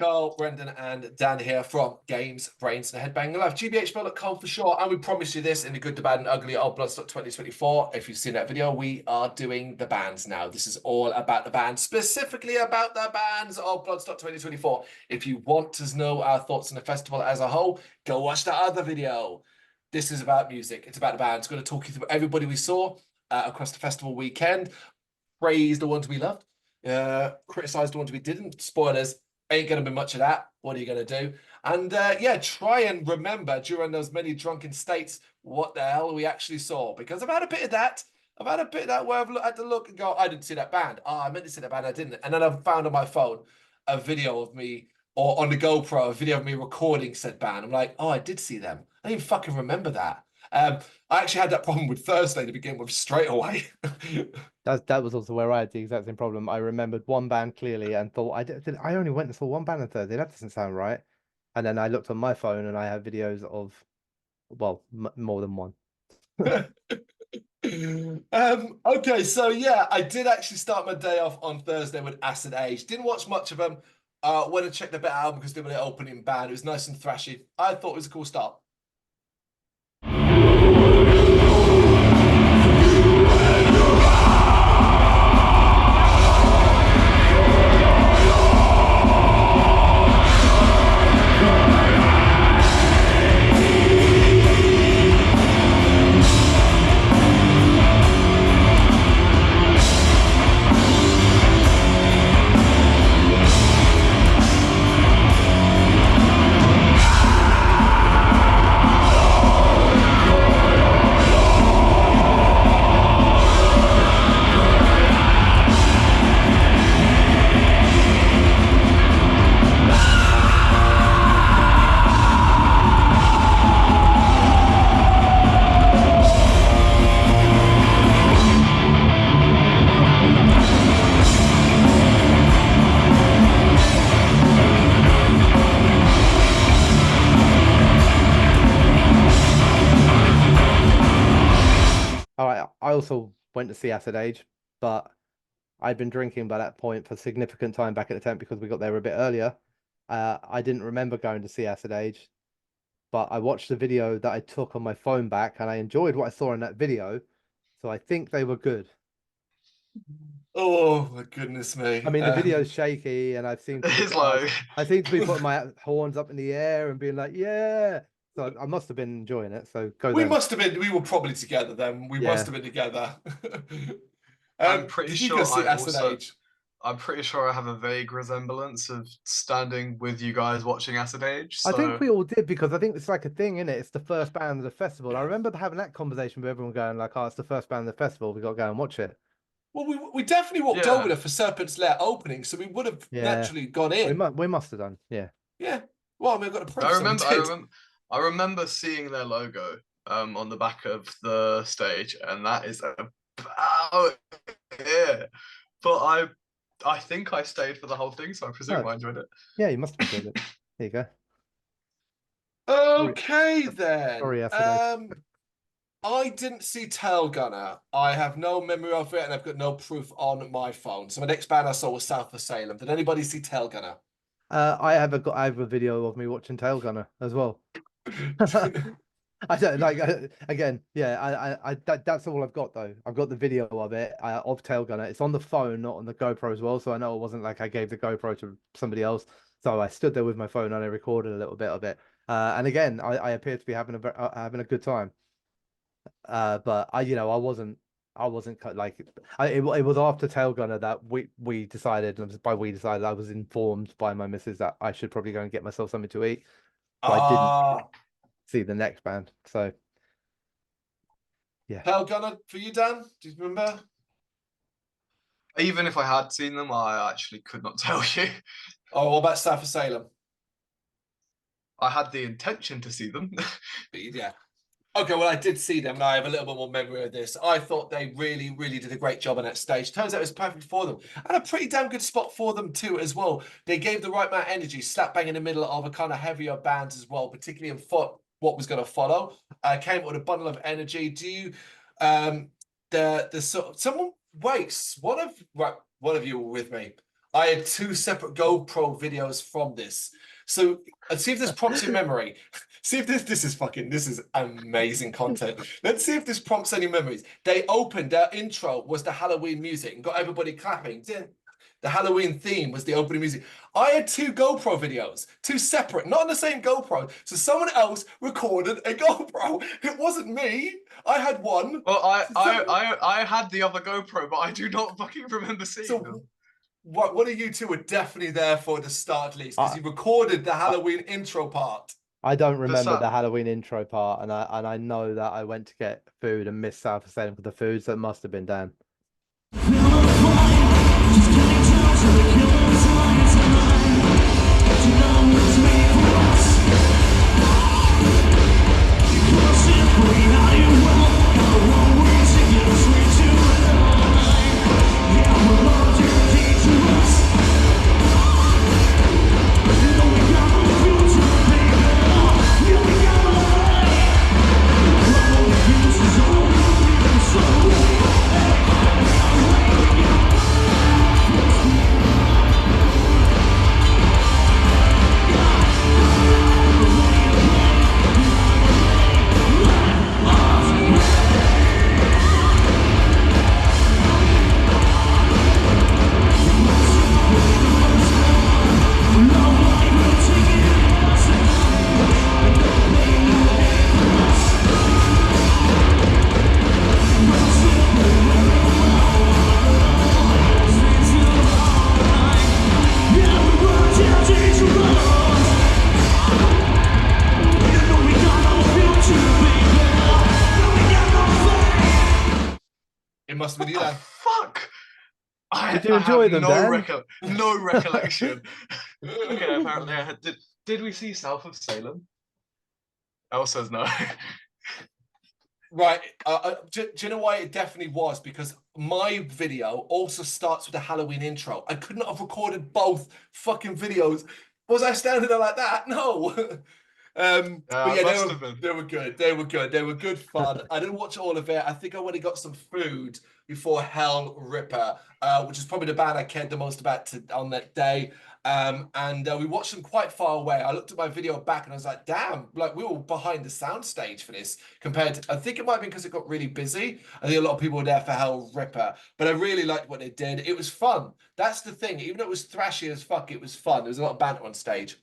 Carl, Brendan, and Dan here from Games, Brains, and a Head-Banging Life. gbhblofficial.com for sure. And we promise you this in the good, the bad, and ugly of Bloodstock 2024. If you've seen that video, we are doing the bands now. This is all about the bands, specifically about the bands of Bloodstock 2024. If you want to know our thoughts on the festival as a whole, go watch that other video. This is about music. It's about the bands. We're going to talk you through everybody we saw across the festival weekend. Praise the ones we loved. Criticize the ones we didn't. Spoilers. Ain't going to be much of that. What are you going to do? And yeah, try and remember during those many drunken states what the hell we actually saw. Because I've had a bit of that. I've had a bit of that where I've had to look and go, I didn't see that band. Oh, I meant to see that band, I didn't. And then I've found on my phone a video of me, or on the GoPro, a video of me recording said band. I'm like, oh, I did see them. I didn't fucking remember that. I actually had that problem with Thursday to begin with straight away. That was also where I had the exact same problem. I remembered one band clearly and thought I only went and saw one band on Thursday. That doesn't sound right. And then I looked on my phone and I have videos of, well, more than one. Okay, so yeah, I did actually start my day off on Thursday with Acid Age. Didn't watch much of them. Went and checked the bit album because they were the opening band. It was nice and thrashy. I thought it was a cool start. I also went to see Acid Age, but I'd been drinking by that point for significant time back at the tent because we got there a bit earlier. I didn't remember going to see Acid Age, but I watched the video that I took on my phone back and I enjoyed what I saw in that video. So I think they were good. Oh my goodness me. I mean, the video's shaky and I seem to be putting my horns up in the air and being like, yeah. So I must have been enjoying it. So we must have been. We were probably together then. We must have been together. I'm pretty sure I'm pretty sure I have a vague resemblance of standing with you guys watching Acid Age. So... I think we all did because I think it's like a thing, isn't it? It's the first band of the festival. I remember having that conversation with everyone going like, "Oh, it's the first band of the festival. We got to go and watch it." Well, we definitely walked over there for Serpent's Lair opening, so we would have naturally gone in. We must have done, yeah. Yeah. Well, I mean, I've got a proof. I remember seeing their logo on the back of the stage, and that is about it. But I think I stayed for the whole thing, so I presume I enjoyed it. Yeah, you must have enjoyed it. There you go. Okay, then. Sorry, I didn't see Tail Gunner. I have no memory of it, and I've got no proof on my phone. So my next band I saw was South of Salem. Did anybody see Tail Gunner? I have a video of me watching Tail Gunner as well. I don't like again. Yeah, that's all I've got though. I've got the video of it of Tail Gunner. It's on the phone, not on the GoPro as well. So I know it wasn't like I gave the GoPro to somebody else. So I stood there with my phone and I recorded a little bit of it. And again, I appear to be having a good time. But I wasn't like it was after Tail Gunner that we decided, and by we decided, I was informed by my missus that I should probably go and get myself something to eat. But I didn't see the next band. So yeah. Tail Gunner for you, Dan? Do you remember? Even if I had seen them, I actually could not tell you. Oh, what about South of Salem? I had the intention to see them. Yeah. Okay, well, I did see them, and I have a little bit more memory of this. I thought they really, really did a great job on that stage. Turns out it was perfect for them. And a pretty damn good spot for them, too, as well. They gave the right amount of energy, slap bang in the middle of a kind of heavier bands as well, particularly in what was going to follow. Came with a bundle of energy. Do you... someone waits. One of you were with me. I had 2 separate GoPro videos from this. So let's see if this prompts your memory. See if this is amazing content. Let's see if this prompts any memories. They opened, their intro was the Halloween music and got everybody clapping. The Halloween theme was the opening music. I had 2 GoPro videos, 2 separate, not on the same GoPro. So someone else recorded a GoPro. It wasn't me. I had one. Well, I had the other GoPro, but I do not fucking remember seeing them. One of you two were definitely there for the start, at least, because you recorded the Halloween intro part. I don't remember the Halloween intro part, and I know that I went to get food and missed South Stadium for the food, so it must have been Dan. It must have been you then. Fuck! Did you enjoy them, Dan? No recollection. Okay, apparently I had. Did we see South of Salem? Elle says no. Right. Do you know why it definitely was? Because my video also starts with a Halloween intro. I could not have recorded both fucking videos. Was I standing there like that? No. But yeah, they were good. They were good. They were good fun. I didn't watch all of it. I think I went and got some food before Hell Ripper, which is probably the band I cared the most about on that day. And we watched them quite far away. I looked at my video back and I was like, damn, like we were behind the sound stage for this compared to, I think it might be because it got really busy. I think a lot of people were there for Hell Ripper, but I really liked what they did. It was fun. That's the thing. Even though it was thrashy as fuck, it was fun. There was a lot of banter on stage.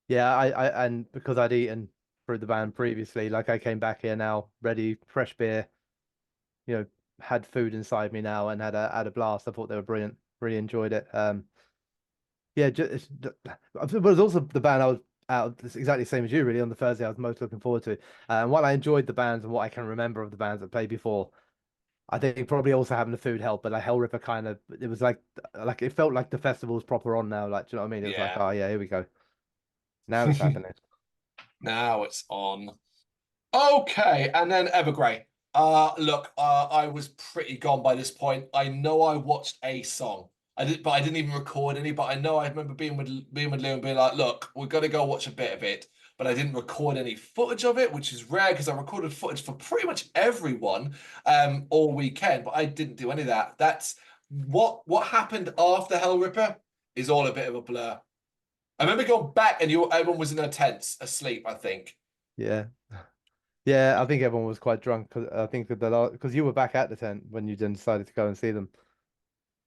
Yeah, and because I'd eaten through the band previously, like I came back here now, ready, fresh beer, you know, had food inside me now and had a blast. I thought they were brilliant. Really enjoyed it. Yeah, but it was also the band I was out exactly the same as you really on the Thursday I was most looking forward to. And while I enjoyed the bands and what I can remember of the bands that played before, I think probably also having the food helped, but like Hell Ripper kind of, it was like it felt like the festival's proper on now. Like, do you know what I mean? It was like, oh yeah, here we go. Now it's happening. Now it's on. Okay, and then Evergrey. Look, I was pretty gone by this point. I know I watched a song. I didn't even record any. But I know I remember being with Lou and being like, "Look, we're gonna go watch a bit of it." But I didn't record any footage of it, which is rare because I recorded footage for pretty much everyone all weekend. But I didn't do any of that. That's What happened after Hell Ripper is all a bit of a blur. I remember going back and everyone was in their tents asleep, I think. Yeah. Yeah, I think everyone was quite drunk because I think that because you were back at the tent when you then decided to go and see them.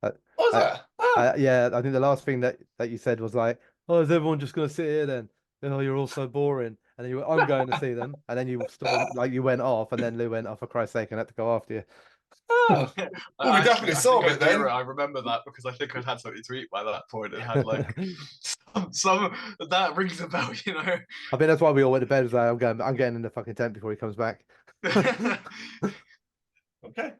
I, Was I, that? Oh. yeah, I think the last thing that you said was like, "Oh, is everyone just gonna sit here then? Oh, you're all so boring." And then you went, "I'm going to see them," and then you stormed like you went off, and then Lou went, "Oh, for Christ's sake," and had to go after you. Oh. Well, we definitely saw it then. I remember that because I think I'd had something to eat by that point and had like some that rings a bell, you know. I think that's why we all went to bed. Was like, I'm getting in the fucking tent before he comes back. Okay.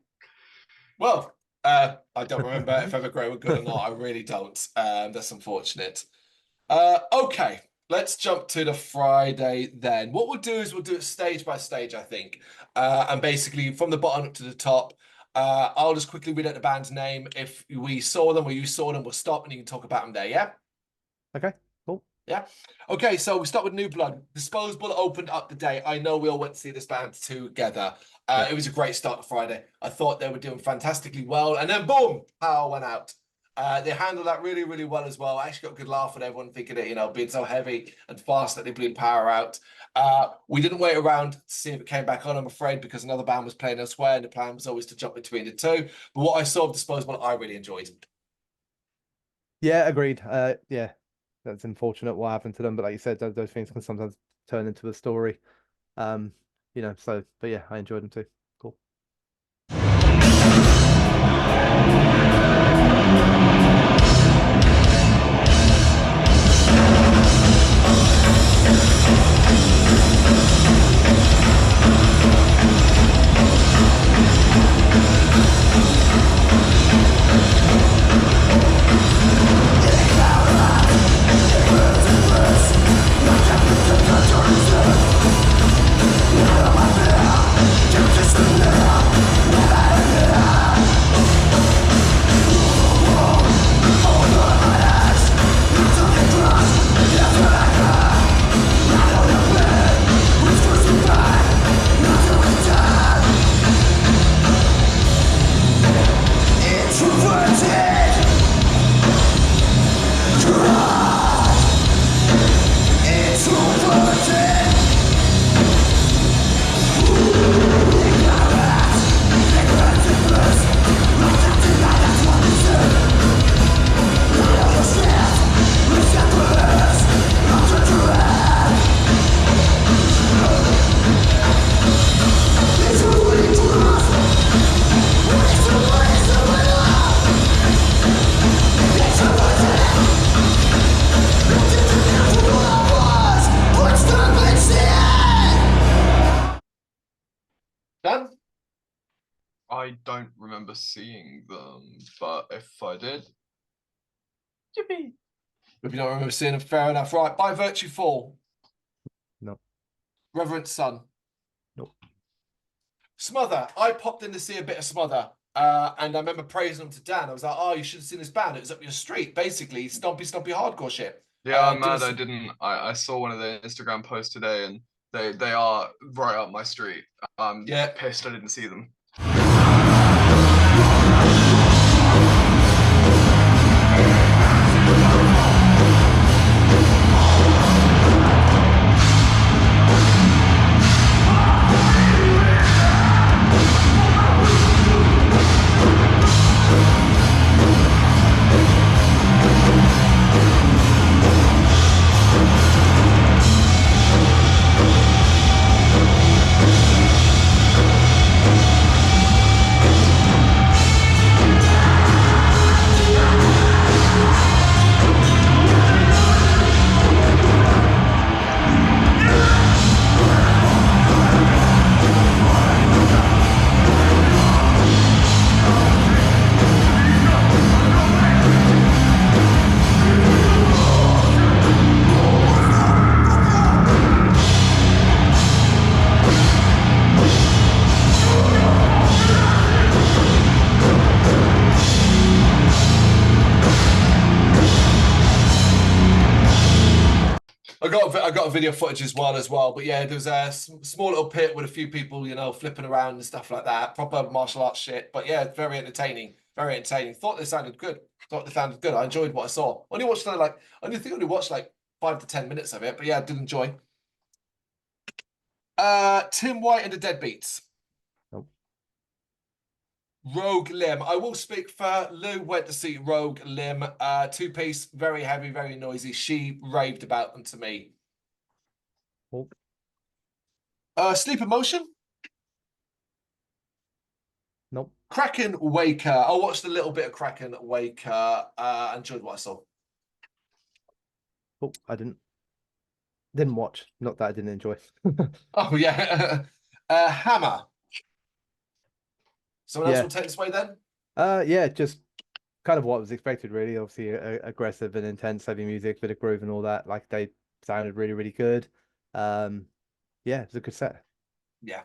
Well, I don't remember if Evergrey were good or not. I really don't. That's unfortunate. Okay, let's jump to the Friday then. What we'll do is we'll do it stage by stage, I think. And basically from the bottom up to the top. I'll just quickly read out the band's name. If we saw them or you saw them, we'll stop and you can talk about them there, yeah? Okay, cool. Yeah. Okay, so we start with New Blood. Disposable opened up the day. I know we all went to see this band together. It was a great start to Friday. I thought they were doing fantastically well. And then boom, power went out. They handled that really, really well as well. I actually got a good laugh at everyone thinking it, you know, being so heavy and fast that they blew power out. We didn't wait around to see if it came back on, I'm afraid, because another band was playing elsewhere, and the plan was always to jump between the two. But what I saw of Disposable, I really enjoyed. Yeah, agreed. Yeah, that's unfortunate what happened to them, but like you said, those things can sometimes turn into a story. You know, so but yeah, I enjoyed them too. Cool. Dan? I don't remember seeing them, but if I did, yippee. If you don't remember seeing them, fair enough. Right, By Virtue Fall. No. Reverend Son. Nope. Smother. I popped in to see a bit of Smother. And I remember praising them to Dan. I was like, oh, you should have seen this band. It was up your street, basically. Stompy hardcore shit. Yeah, I'm mad I didn't. I saw one of their Instagram posts today and they are right up my street. I'm pissed I didn't see them. I got a video footage as well. But yeah, there was a small little pit with a few people, you know, flipping around and stuff like that. Proper martial arts shit. But yeah, very entertaining. very entertaining. Thought they sounded good. I enjoyed what I saw. Only watched only watched like 5 to 10 minutes of it, but yeah, I did enjoy. Tim White and the Deadbeats. Nope. Rogue Limb. I will speak for Lou. Went to see Rogue Limb. 2-piece, very heavy, very noisy. She raved about them to me. Nope. Sleep Emotion. Nope. Kraken Waker. I watched a little bit of Kraken Waker. Enjoyed what I saw. Oh, I didn't watch. Not that I didn't enjoy. Oh yeah. Hammer. Someone else will take this way then? Yeah, just kind of what was expected, really. Obviously, aggressive and intense, heavy music, bit of groove and all that. Like, they sounded really, really good. Yeah, it was a good set. Yeah.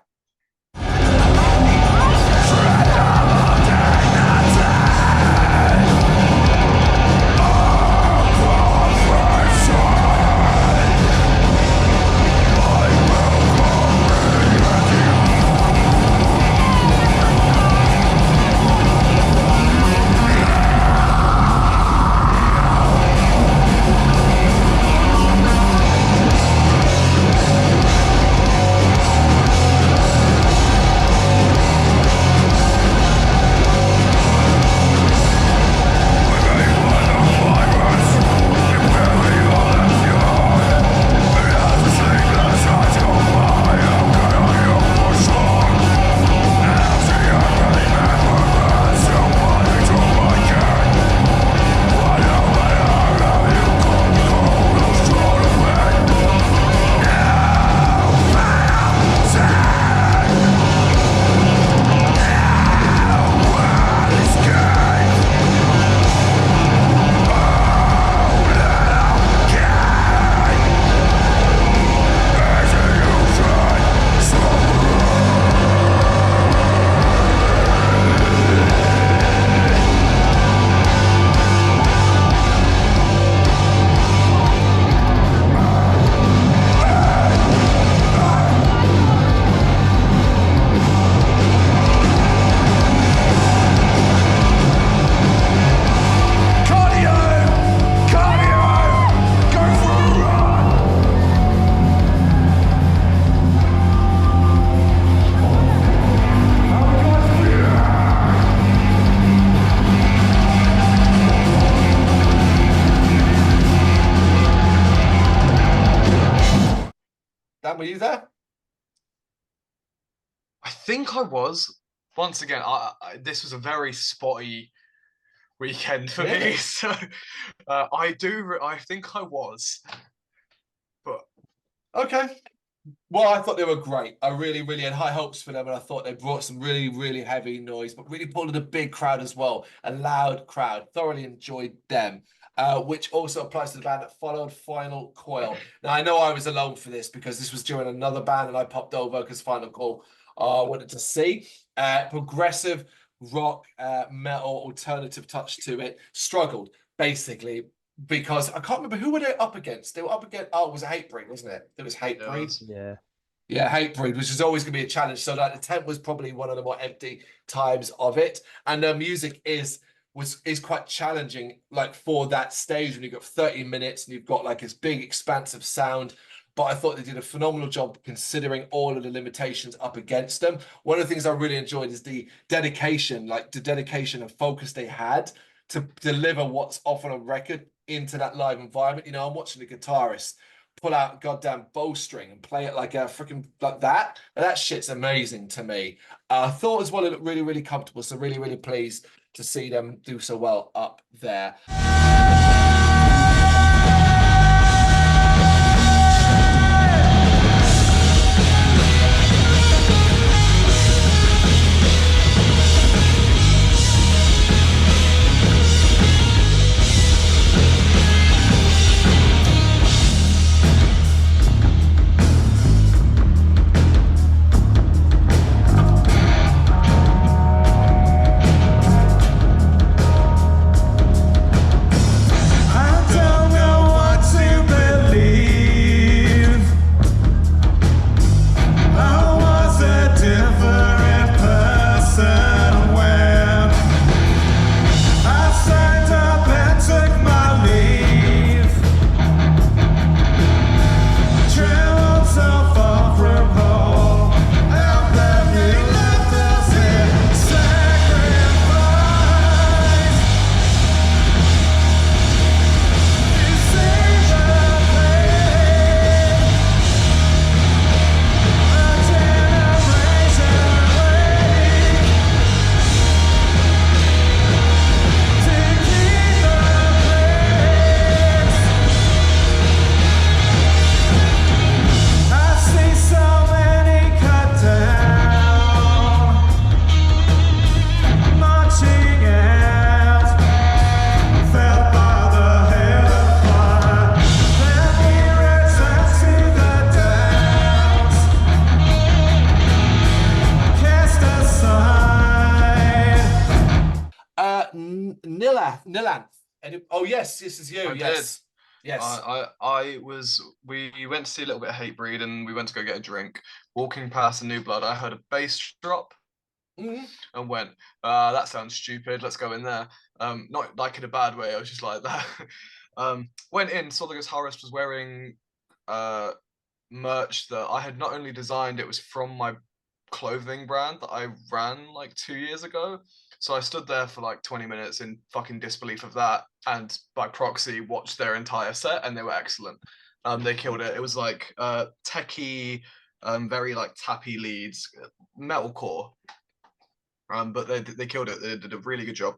Dan, were you there? I think I was. Once again, this was a very spotty weekend for me, so I think I was. But okay. Well, I thought they were great. I really, really had high hopes for them, and I thought they brought some really, really heavy noise, but really pulled in a big crowd as well, a loud crowd. Thoroughly enjoyed them, which also applies to the band that followed, Final Coil. Now, I know I was alone for this because this was during another band, and I popped over because Final Coil wanted to see. Progressive rock, metal, alternative touch to it. Struggled, basically, because I can't remember who were they up against. They were up against, oh, it was Hatebreed, wasn't it? It was Hatebreed. Yeah. Yeah, Hatebreed, which is always going to be a challenge. So that the tent was probably one of the more empty times of it. And the music is quite challenging, like for that stage when you've got 30 minutes and you've got like this big expansive sound. But I thought they did a phenomenal job considering all of the limitations up against them. One of the things I really enjoyed is the dedication, like the dedication and focus they had to deliver what's often on record into that live environment. You know, I'm watching the guitarist pull out a goddamn bowstring and play it like a freaking like that. That shit's amazing to me. I thought as well it looked really, really comfortable. So really, really pleased to see them do so well up there. Nilan. Oh yes, this is you. I Yes. Yes. We went to see a little bit of Hatebreed, and we went to go get a drink. Walking past the New Blood, I heard a bass drop Mhm. and went, that sounds stupid, let's go in there. Not like in a bad way, I was just like that. Went in, saw the guitarist was wearing merch that I had not only designed, it was from my clothing brand that I ran like 2 years ago. So I stood there for like 20 minutes in fucking disbelief of that, and by proxy watched their entire set, and they were excellent. They killed it. It was like techie, very like tappy leads, metalcore. But they killed it. They did a really good job.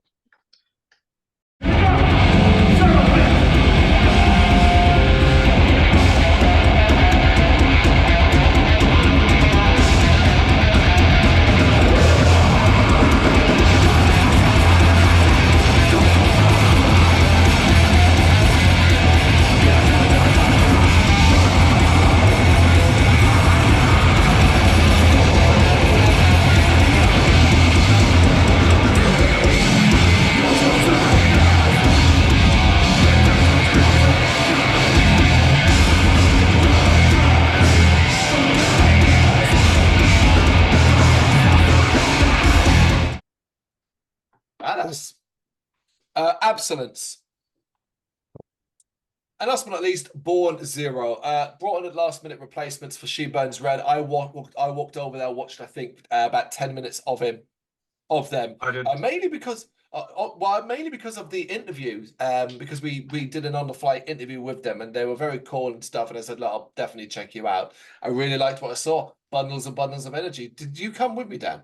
Badass. Abstinence. And last but not least, Born Zero. Brought on at last minute replacements for She Burns Red. I walked over there, watched I think about 10 minutes of them. I did. Mainly because mainly because of the interviews. Because we did an on the flight interview with them, and they were very cool and stuff. And I said, look, I'll definitely check you out. I really liked what I saw. Bundles and bundles of energy. Did you come with me, Dan?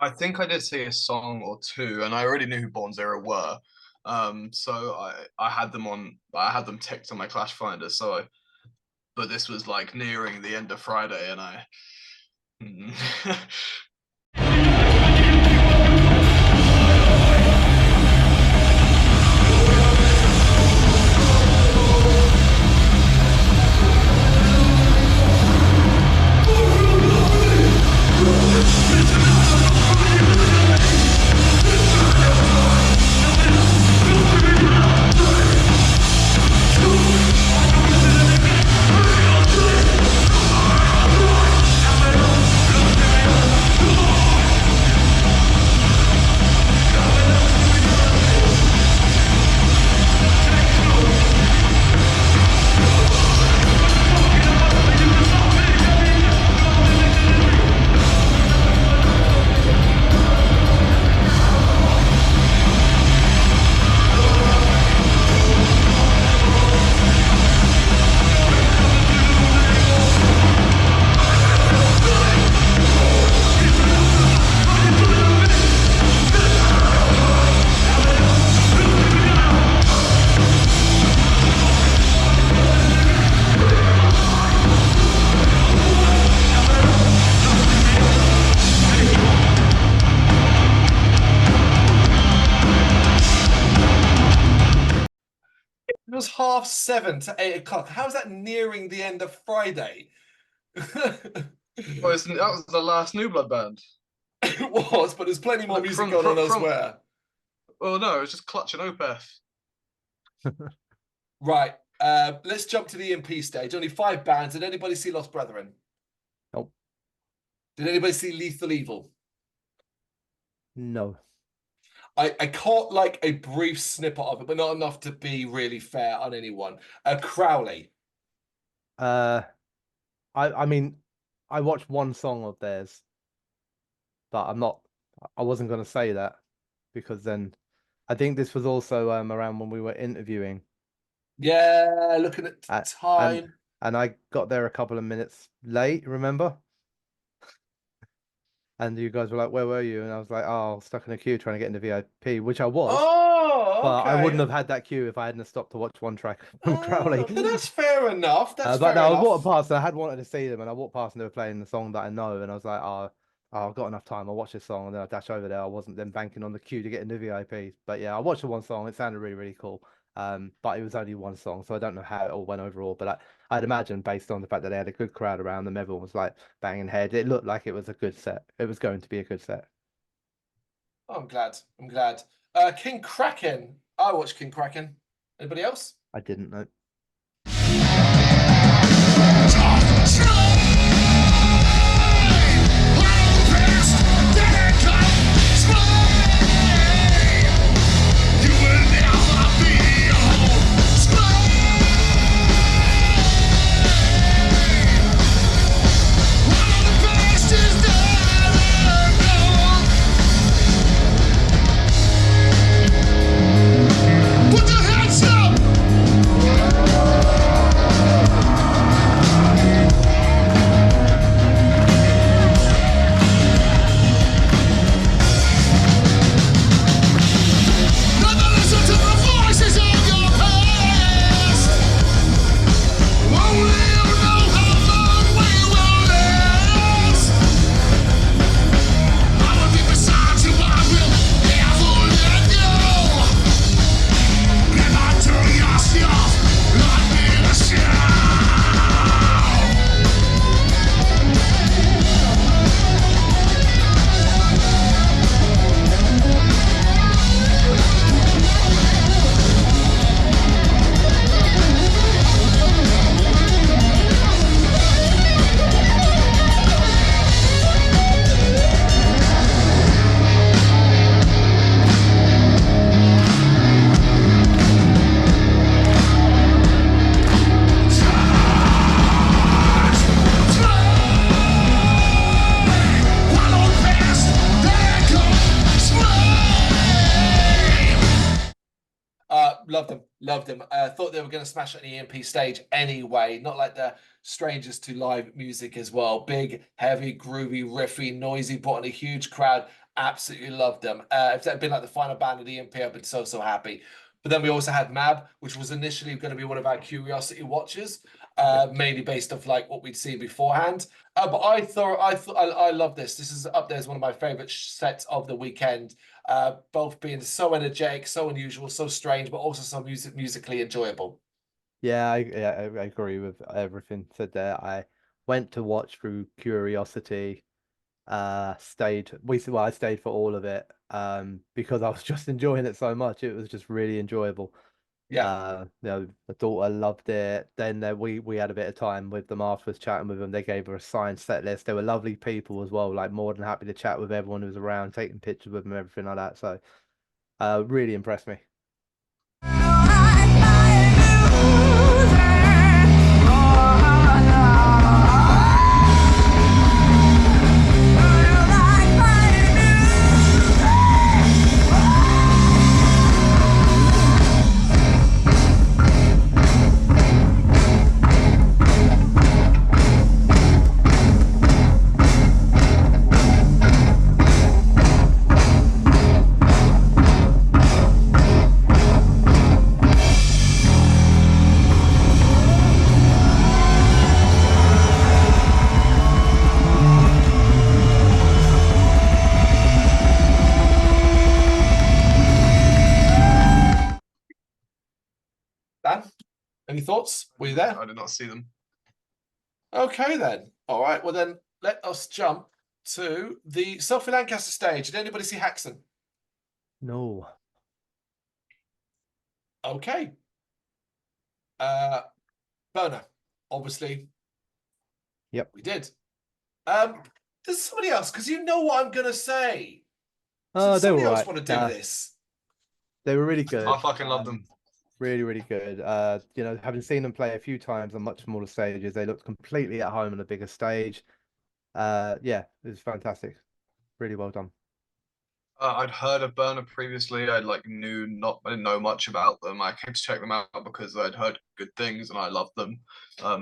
I think I did see a song or two, and I already knew who Born Zero were. So I had them ticked on my Clash Finder. But this was like nearing the end of Friday, and I. It was 7:30 to 8:00. How is that nearing the end of Friday? Well, that was the last New Blood band. It was, but there's plenty more Look, music going on elsewhere. Well, no, it was just Clutch and Opeth. Right. Let's jump to the MP stage. Only 5 bands. Did anybody see Lost Brethren? Nope. Did anybody see Lethal Evil? No. I caught like a brief snippet of it, but not enough to be really fair on anyone. Crowley. I mean, I watched one song of theirs, but I wasn't going to say that because then I think this was also around when we were interviewing. Yeah, looking at time. And I got there a couple of minutes late, remember? And you guys were like, where were you? And I was like, oh, stuck in a queue trying to get into VIP, which I was. Oh, okay. But I wouldn't have had that queue if I hadn't stopped to watch one track from Crowley. That's fair enough. That's but fair no, enough. I walked past and I had wanted to see them, and I walked past and they were playing the song that I know, and I was like, oh, I've got enough time. I'll watch this song, and then I dash over there. I wasn't then banking on the queue to get into VIP. But yeah, I watched the one song. It sounded really, really cool. But it was only one song, so I don't know how it all went overall. But I'd imagine, based on the fact that they had a good crowd around them, everyone was like banging head. It looked like it was a good set. It was going to be a good set. Oh, I'm glad. I'm glad. King Kraken. I watched King Kraken. Anybody else? I didn't know. Loved them. I thought they were going to smash it on the EMP stage anyway. Not like the Strangers to Live music as well. Big, heavy, groovy, riffy, noisy, brought in a huge crowd. Absolutely loved them. If that had been like the final band of the EMP, I've been so happy. But then we also had Mab, which was initially going to be one of our curiosity watches, mainly based off like what we'd seen beforehand. But I love this. This is up there as one of my favorite sets of the weekend. Both being so energetic, so unusual, so strange, but also so musically enjoyable. Yeah, I agree with everything said there. I went to watch through curiosity. I stayed for all of it because I was just enjoying it so much. It was just really enjoyable. Yeah. My daughter loved it. Then we had a bit of time with them afterwards, chatting with them. They gave her a signed set list. They were lovely people as well, like more than happy to chat with everyone who was around, taking pictures with them, everything like that. So really impressed me. Dan, any thoughts? Were you there? I did not see them. Okay, then. All right. Well, then let us jump to the Sophie Lancaster stage. Did anybody see Haxon? No. Okay. Burner, obviously. Yep. We did. There's somebody else, because you know what I'm gonna say. Oh, they were somebody else right. want to do this. They were really good. I fucking love them. Really, really good. Having seen them play a few times on much smaller stages, they looked completely at home on a bigger stage. Yeah, it was fantastic. Really well done. I'd heard of Burner previously. I didn't know much about them. I came to check them out because I'd heard good things and I loved them. I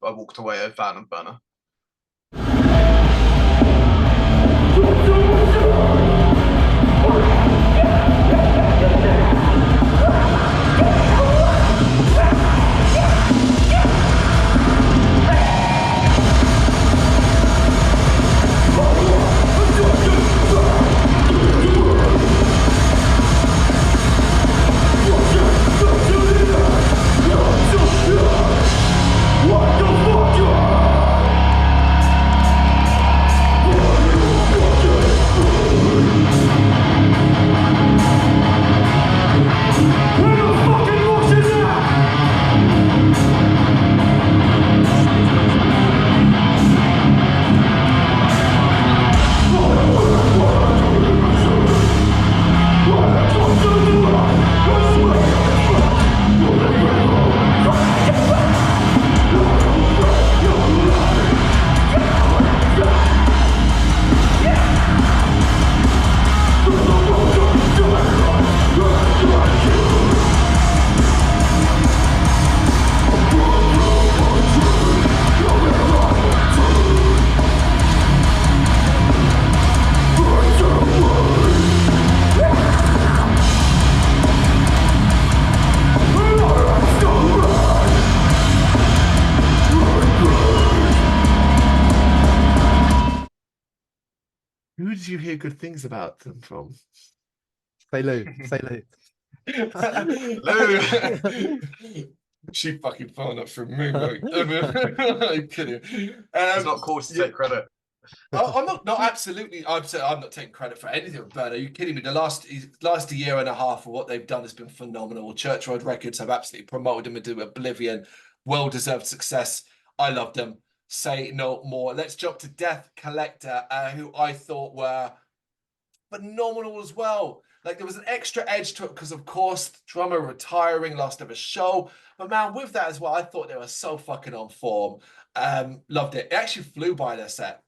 walked away a fan of Burner. did you hear good things about them from? Say Lou. Say Lou. Lou. She fucking phoned up from me, mate. I'm kidding. It's not cool to take credit. I'm not. No, absolutely. I'm not taking credit for anything with Bird. Are you kidding me? The last year and a half of what they've done has been phenomenal. Church Road Records have absolutely promoted them into oblivion. Well-deserved success. I love them. Say no more. Let's jump to Death Collector, who I thought were phenomenal as well. Like there was an extra edge to it because, of course, the drummer retiring, last of a show. But man, with that as well, I thought they were so fucking on form. Loved it. It actually flew by their set.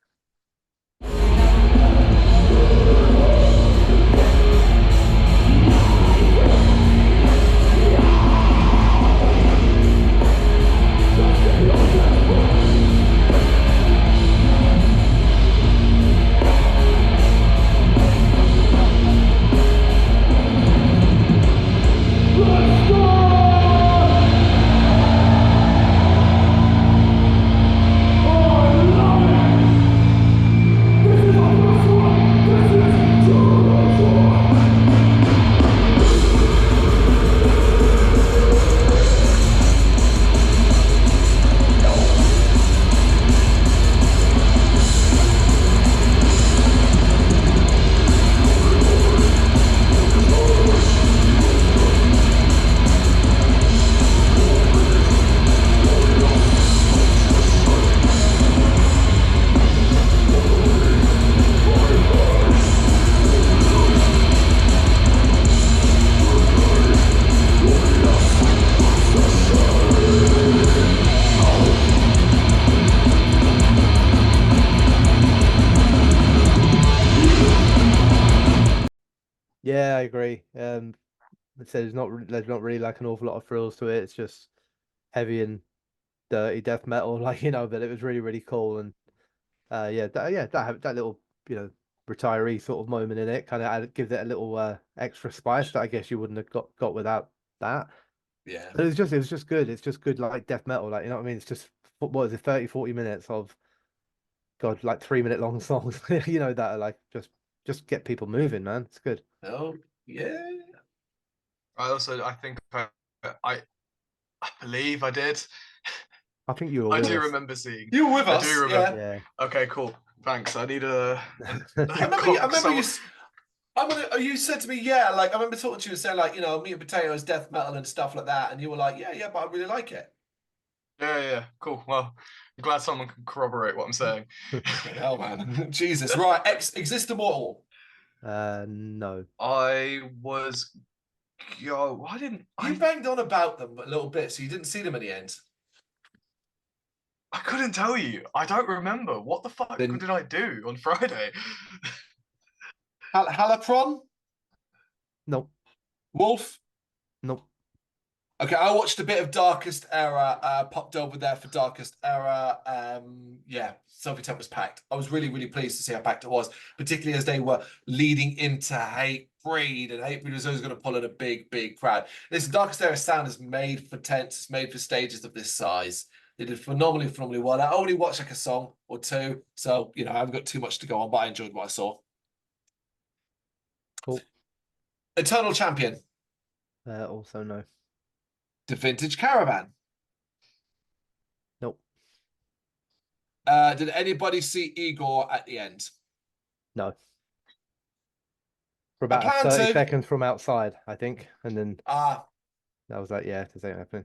Yeah, I agree. I said there's not really like an awful lot of frills to it. It's just heavy and dirty death metal, like but it was really really cool. And that little retiree sort of moment in it kind of gives it a little extra spice that I guess you wouldn't have got without that. Yeah. But it was just good. It's just good like death metal, like you know what I mean. It's just what is it, 30-40 minutes of God, like 3-minute long songs, that are like just get people moving, man. It's good. Oh, yeah. I think I believe I did. I think you were I with do us. remember seeing. You were with I us. do remember. Yeah. Okay, cool. Thanks. I need a. I remember you. You said to me, yeah, like I remember talking to you and saying, like, meat and potatoes, death metal, and stuff like that, and you were like, yeah, but I really like it. Yeah, cool. Well, I'm glad someone can corroborate what I'm saying. Hell, man, Jesus, right? Exist Immortal. No. I was. Yo, why didn't You banged on about them a little bit, so you didn't see them in the end. I couldn't tell you. I don't remember. What the fuck Then- did I do on Friday? Halapron, Nope. Wolf. Nope. Okay, I watched a bit of Darkest Era, popped over there for Darkest Era. Yeah, Soviet Tent was packed. I was really, really pleased to see how packed it was, particularly as they were leading into Hatebreed, and Hatebreed was always going to pull in a big, big crowd. Listen, Darkest Era sound is made for tents, it's made for stages of this size. They did phenomenally, phenomenally well. I only watched like a song or two, so I haven't got too much to go on, but I enjoyed what I saw. Cool. Eternal Champion, Also no. The Vintage Caravan. Nope. Did anybody see Igor at the end? No. For about plan 30 to. seconds from outside, I think. And then Ah, that was like, yeah, this ain't happening.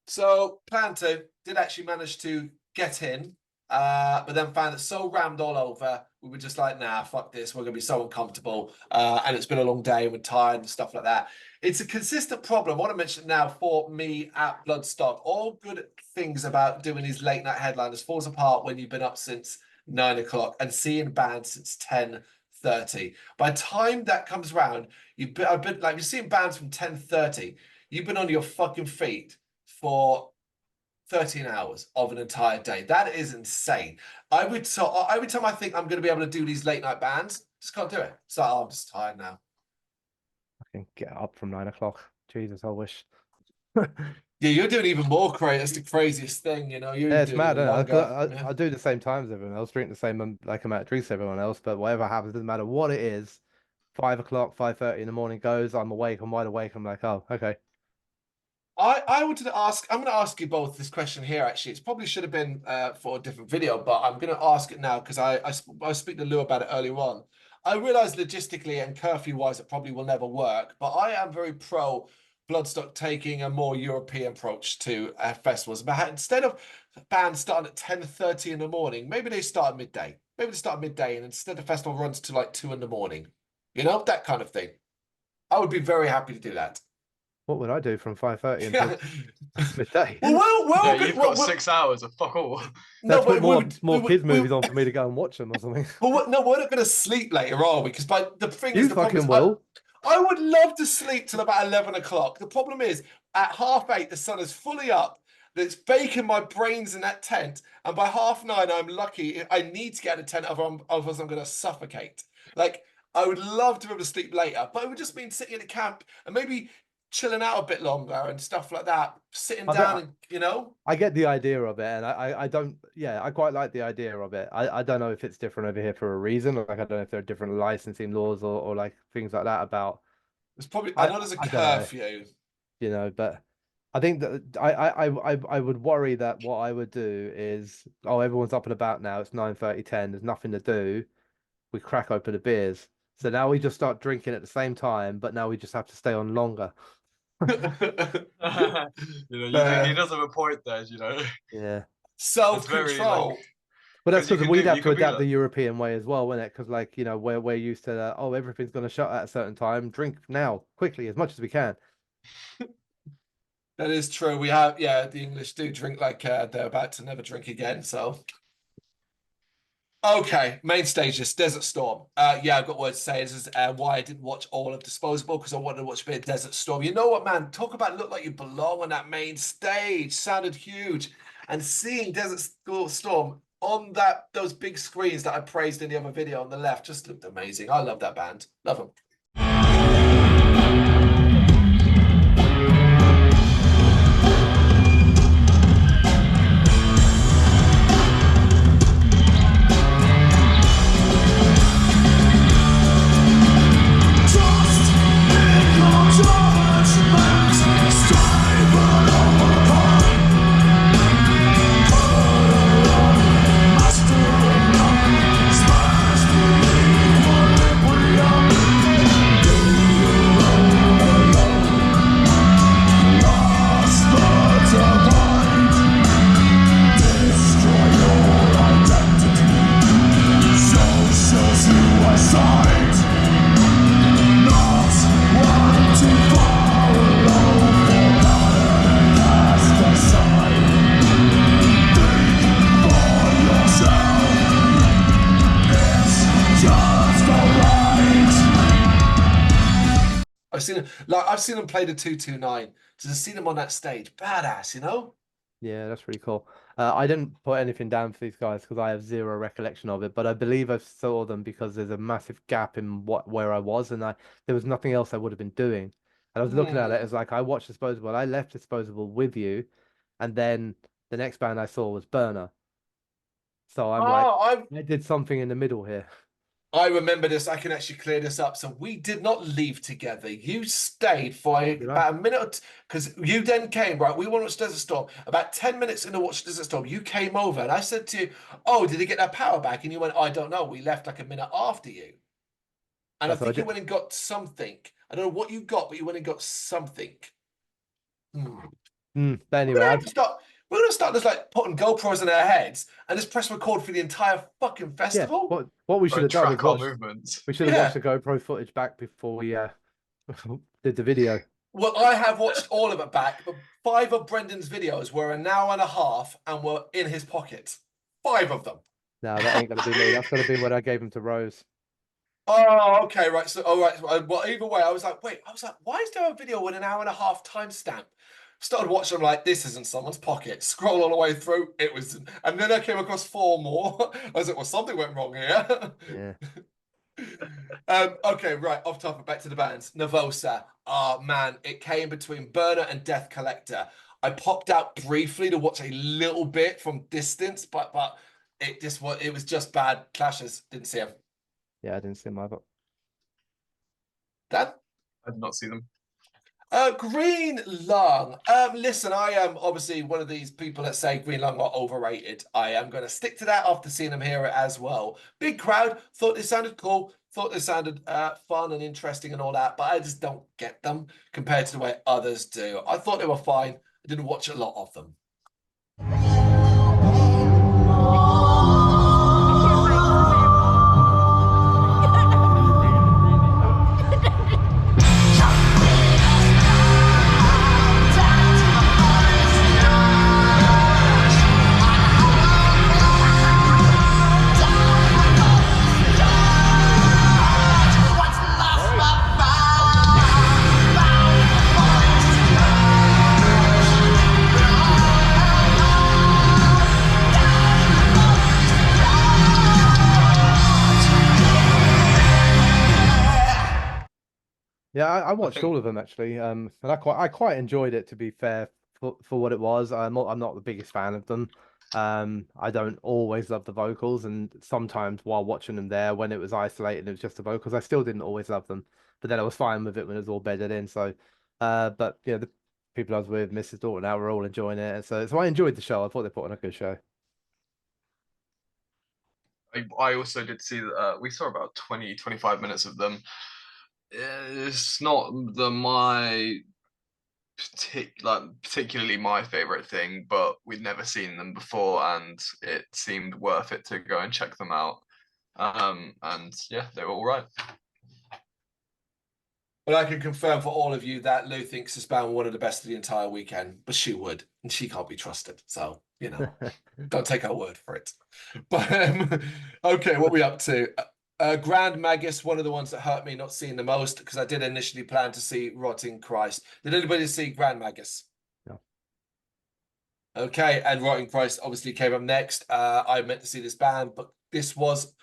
so plan to did actually manage to get in, but then found it so rammed all over, we were just like, nah, fuck this. We're gonna be so uncomfortable. And it's been a long day, we're tired and stuff like that. It's a consistent problem. I want to mention it now for me at Bloodstock. All good things about doing these late night headliners falls apart when you've been up since 9 o'clock and seeing bands since 10:30. By the time that comes round, I've been like you're seeing bands from 10:30. You've been on your fucking feet for 13 hours of an entire day. That is insane. Every time I think I'm going to be able to do these late night bands, just can't do it. So I'm just tired now. I can get up from 9 o'clock. Jesus, I wish. Yeah, you're doing even more crazy. That's the craziest thing, you know. You're Yeah, it's doing mad, even isn't it? 'Cause longer. Yeah. I do the same times as everyone else, drink the same like amount of drinks as everyone else, but whatever happens, doesn't matter what it is. 5 o'clock, 5:30 in the morning goes. I'm awake. I'm wide awake. I'm like, oh, okay. I wanted to ask, I'm going to ask you both this question here, actually. It probably should have been for a different video, but I'm going to ask it now because I was speaking to Lou about it earlier on. I realize logistically and curfew-wise, it probably will never work, but I am very pro Bloodstock taking a more European approach to festivals. But instead of bands starting at 10:30 in the morning, maybe they start at midday. Maybe they start at midday, and instead the festival runs to like 2 in the morning. You know, that kind of thing. I would be very happy to do that. What would I do from 5:30 until Yeah. midday? Yeah, Good. you've got 6 hours of fuck all. No, Let's but put more kids movies on for me to go and watch them or something. no, we're not going to sleep later, are we? Because the thing is, You the problem fucking is, will. I would love to sleep till about 11 o'clock. The problem is, at 8:30, the sun is fully up. It's baking my brains in that tent, and by 9:30, I'm lucky. I need to get out of the tent, otherwise I'm going to suffocate. Like, I would love to be able to sleep later, but it would just mean sitting in a camp and maybe chilling out a bit longer and stuff like that. Sitting I think down and, you know. I get the idea of it, and I don't. Yeah, I quite like the idea of it. I don't know if it's different over here for a reason. Like I don't know if there are different licensing laws or like things like that about. It's probably, I I know there's a I don't know, curfew. but I think that I would worry that what I would do is, oh, everyone's up and about now. It's 9:30, 10. There's nothing to do. We crack open the beers. So now we just start drinking at the same time, but now we just have to stay on longer. He does have a point there, you know. Yeah. It's very like, Self-control. But that's because you because can we'd do, have you to can be adapt like, the European way as well, wouldn't it? Because like, we're used to oh, everything's gonna shut at a certain time. Drink now, quickly, as much as we can. That is true. We have, yeah, the English do drink like they're about to never drink again. So, okay, main stages, Desert Storm. Yeah, I've got words to say. This is why I didn't watch all of Disposable because I wanted to watch a bit of Desert Storm. You know what, man? Talk about look like you belong on that main stage. Sounded huge, and seeing Desert Storm on those big screens that I praised in the other video on the left just looked amazing. I love that band. Love them. I've seen them play the 229. To see them on that stage, badass, you know? Yeah, that's really cool. I didn't put anything down for these guys because I have zero recollection of it, but I believe I saw them because there's a massive gap in where I was, and there was nothing else I would have been doing. And I was looking at it as like I watched Disposable, I left Disposable with you, and then the next band I saw was Burner. So I'm like, I did something in the middle here. I remember this. I can actually clear this up. So we did not leave together. You stayed for about a minute because you then came, right? We want to watch Desert Storm. About 10 minutes into watch Desert Storm, you came over and I said to you, oh, did he get that power back? And you went, I don't know. We left like a minute after you. And I think you went and got something. I don't know what you got, but you went and got something. But anyway, we're gonna start just like putting GoPros in our heads and just press record for the entire fucking festival. Yeah, what we should have done is we should have watched the GoPro footage back before we did the video. Well, I have watched all of it back, but 5 of Brendan's videos were an hour and a half and were in his pocket. 5 of them. No, that ain't gonna be me. That's gonna be what I gave him to Rose. Oh, okay, right. So, all right. Well, either way, I was like, why is there a video with an hour and a half timestamp? Started watching them like this isn't someone's pocket. Scroll all the way through. It was, and then I came across 4 more. I was like, well, something went wrong here. Yeah. Okay, right. Off topic. Back to the bands. Nervosa. Oh man, it came between Burner and Death Collector. I popped out briefly to watch a little bit from distance, but it was just bad clashes. Didn't see them. Yeah, I didn't see them either. Dan? I did not see them. Green Lung. Listen, I am obviously one of these people that say Green Lung are overrated. I am going to stick to that after seeing them here as well. Big crowd. Thought they sounded cool. Thought they sounded fun and interesting and all that, but I just don't get them compared to the way others do. I thought they were fine. I didn't watch a lot of them. Yeah, I watched all of them actually, and I quite enjoyed it, to be fair, for what it was. I'm not the biggest fan of them. I don't always love the vocals, and sometimes while watching them there, when it was isolated, it was just the vocals. I still didn't always love them, but then I was fine with it when it was all bedded in. So, but yeah, the people I was with, Mrs. Daughter, now we're all enjoying it, and so I enjoyed the show. I thought they put on a good show. I also did see that we saw about 20-25 minutes of them. It's not particularly my favorite thing, but we'd never seen them before, and it seemed worth it to go and check them out. And yeah, they were all right. But I can confirm for all of you that Lou thinks this band were one of the best of the entire weekend, but she would, and she can't be trusted. So, you know, don't take her word for it. But okay, what are we up to? Grand Magus, one of the ones that hurt me not seeing the most, because I did initially plan to see Rotting Christ. Did anybody see Grand Magus? No. Okay, and Rotting Christ obviously came up next. I meant to see this band, but this was...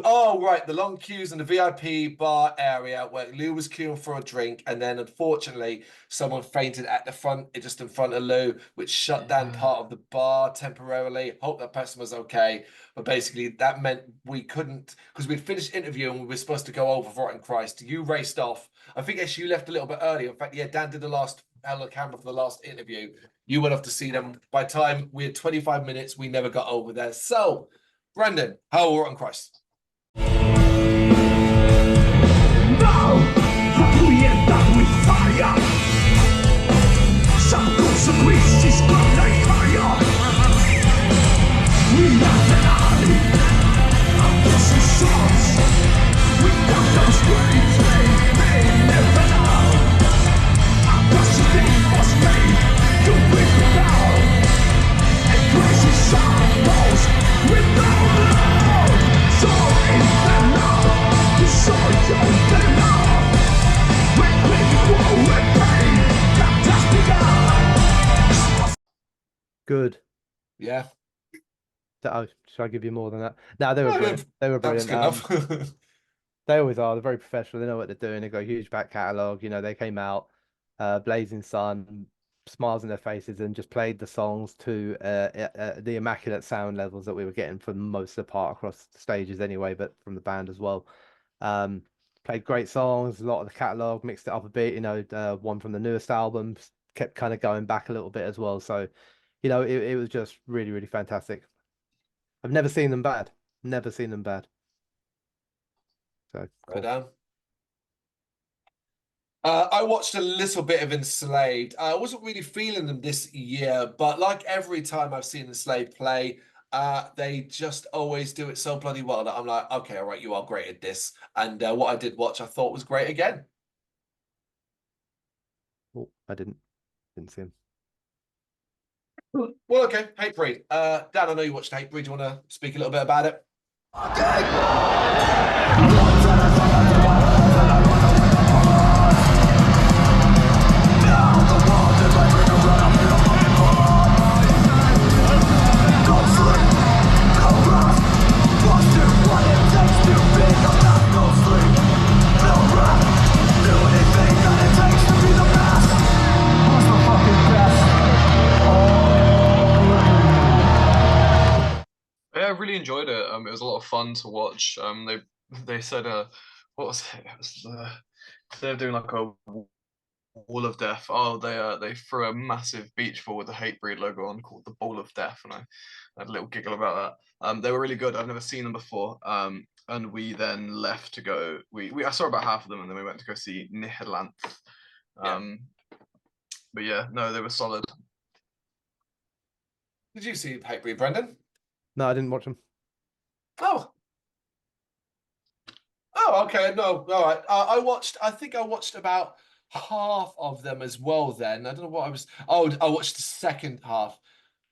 Oh, right, the long queues in the VIP bar area where Lou was queuing for a drink, and then unfortunately someone fainted at the front, just in front of Lou, which shut down part of the bar temporarily. Hope that person was okay, but basically that meant we couldn't, because we'd finished interviewing and we were supposed to go over Rotten Christ. You raced off. I think actually you left a little bit early. In fact, yeah, Dan did the last Hello Camera for the last interview. You went off to see them. By the time we had 25 minutes, we never got over there. So, Brendan, how are Rotten Christ? Good. Yeah. Oh, should I give you more than that? No, they were brilliant. They were brilliant. Enough. They always are. They're very professional. They know what they're doing. They've got a huge back catalogue. You know, they came out, blazing sun, smiles in their faces, and just played the songs to the immaculate sound levels that we were getting from most of the part across the stages anyway, but from the band as well. Played great songs, a lot of the catalogue, mixed it up a bit. You know, one from the newest album, kept kind of going back a little bit as well. So, you know, it was just really, really fantastic. I've never seen them bad. Never seen them bad. So cool. Down. I watched a little bit of Enslaved. I wasn't really feeling them this year, but like every time I've seen Enslaved play, they just always do it so bloody well that I'm like, okay, all right, you are great at this. And what I did watch, I thought was great again. Oh, I didn't see him. Well, okay, Hatebreed. Dan, I know you watched Hatebreed. Do you want to speak a little bit about it? I really enjoyed it. It was a lot of fun to watch. They said what was it? It was they're doing like a wall of death. Oh, they threw a massive beach ball with the Hatebreed logo on called the Ball of Death, and I had a little giggle about that. They were really good. I've never seen them before. And we then left to go. I saw about half of them, and then we went to go see Nihilanthe. But yeah, no, they were solid. Did you see Hatebreed, Brendan? No, I didn't watch them. Oh. Oh, okay. No, all right. I think I watched about half of them as well then. I don't know what I was. Oh, I watched the second half.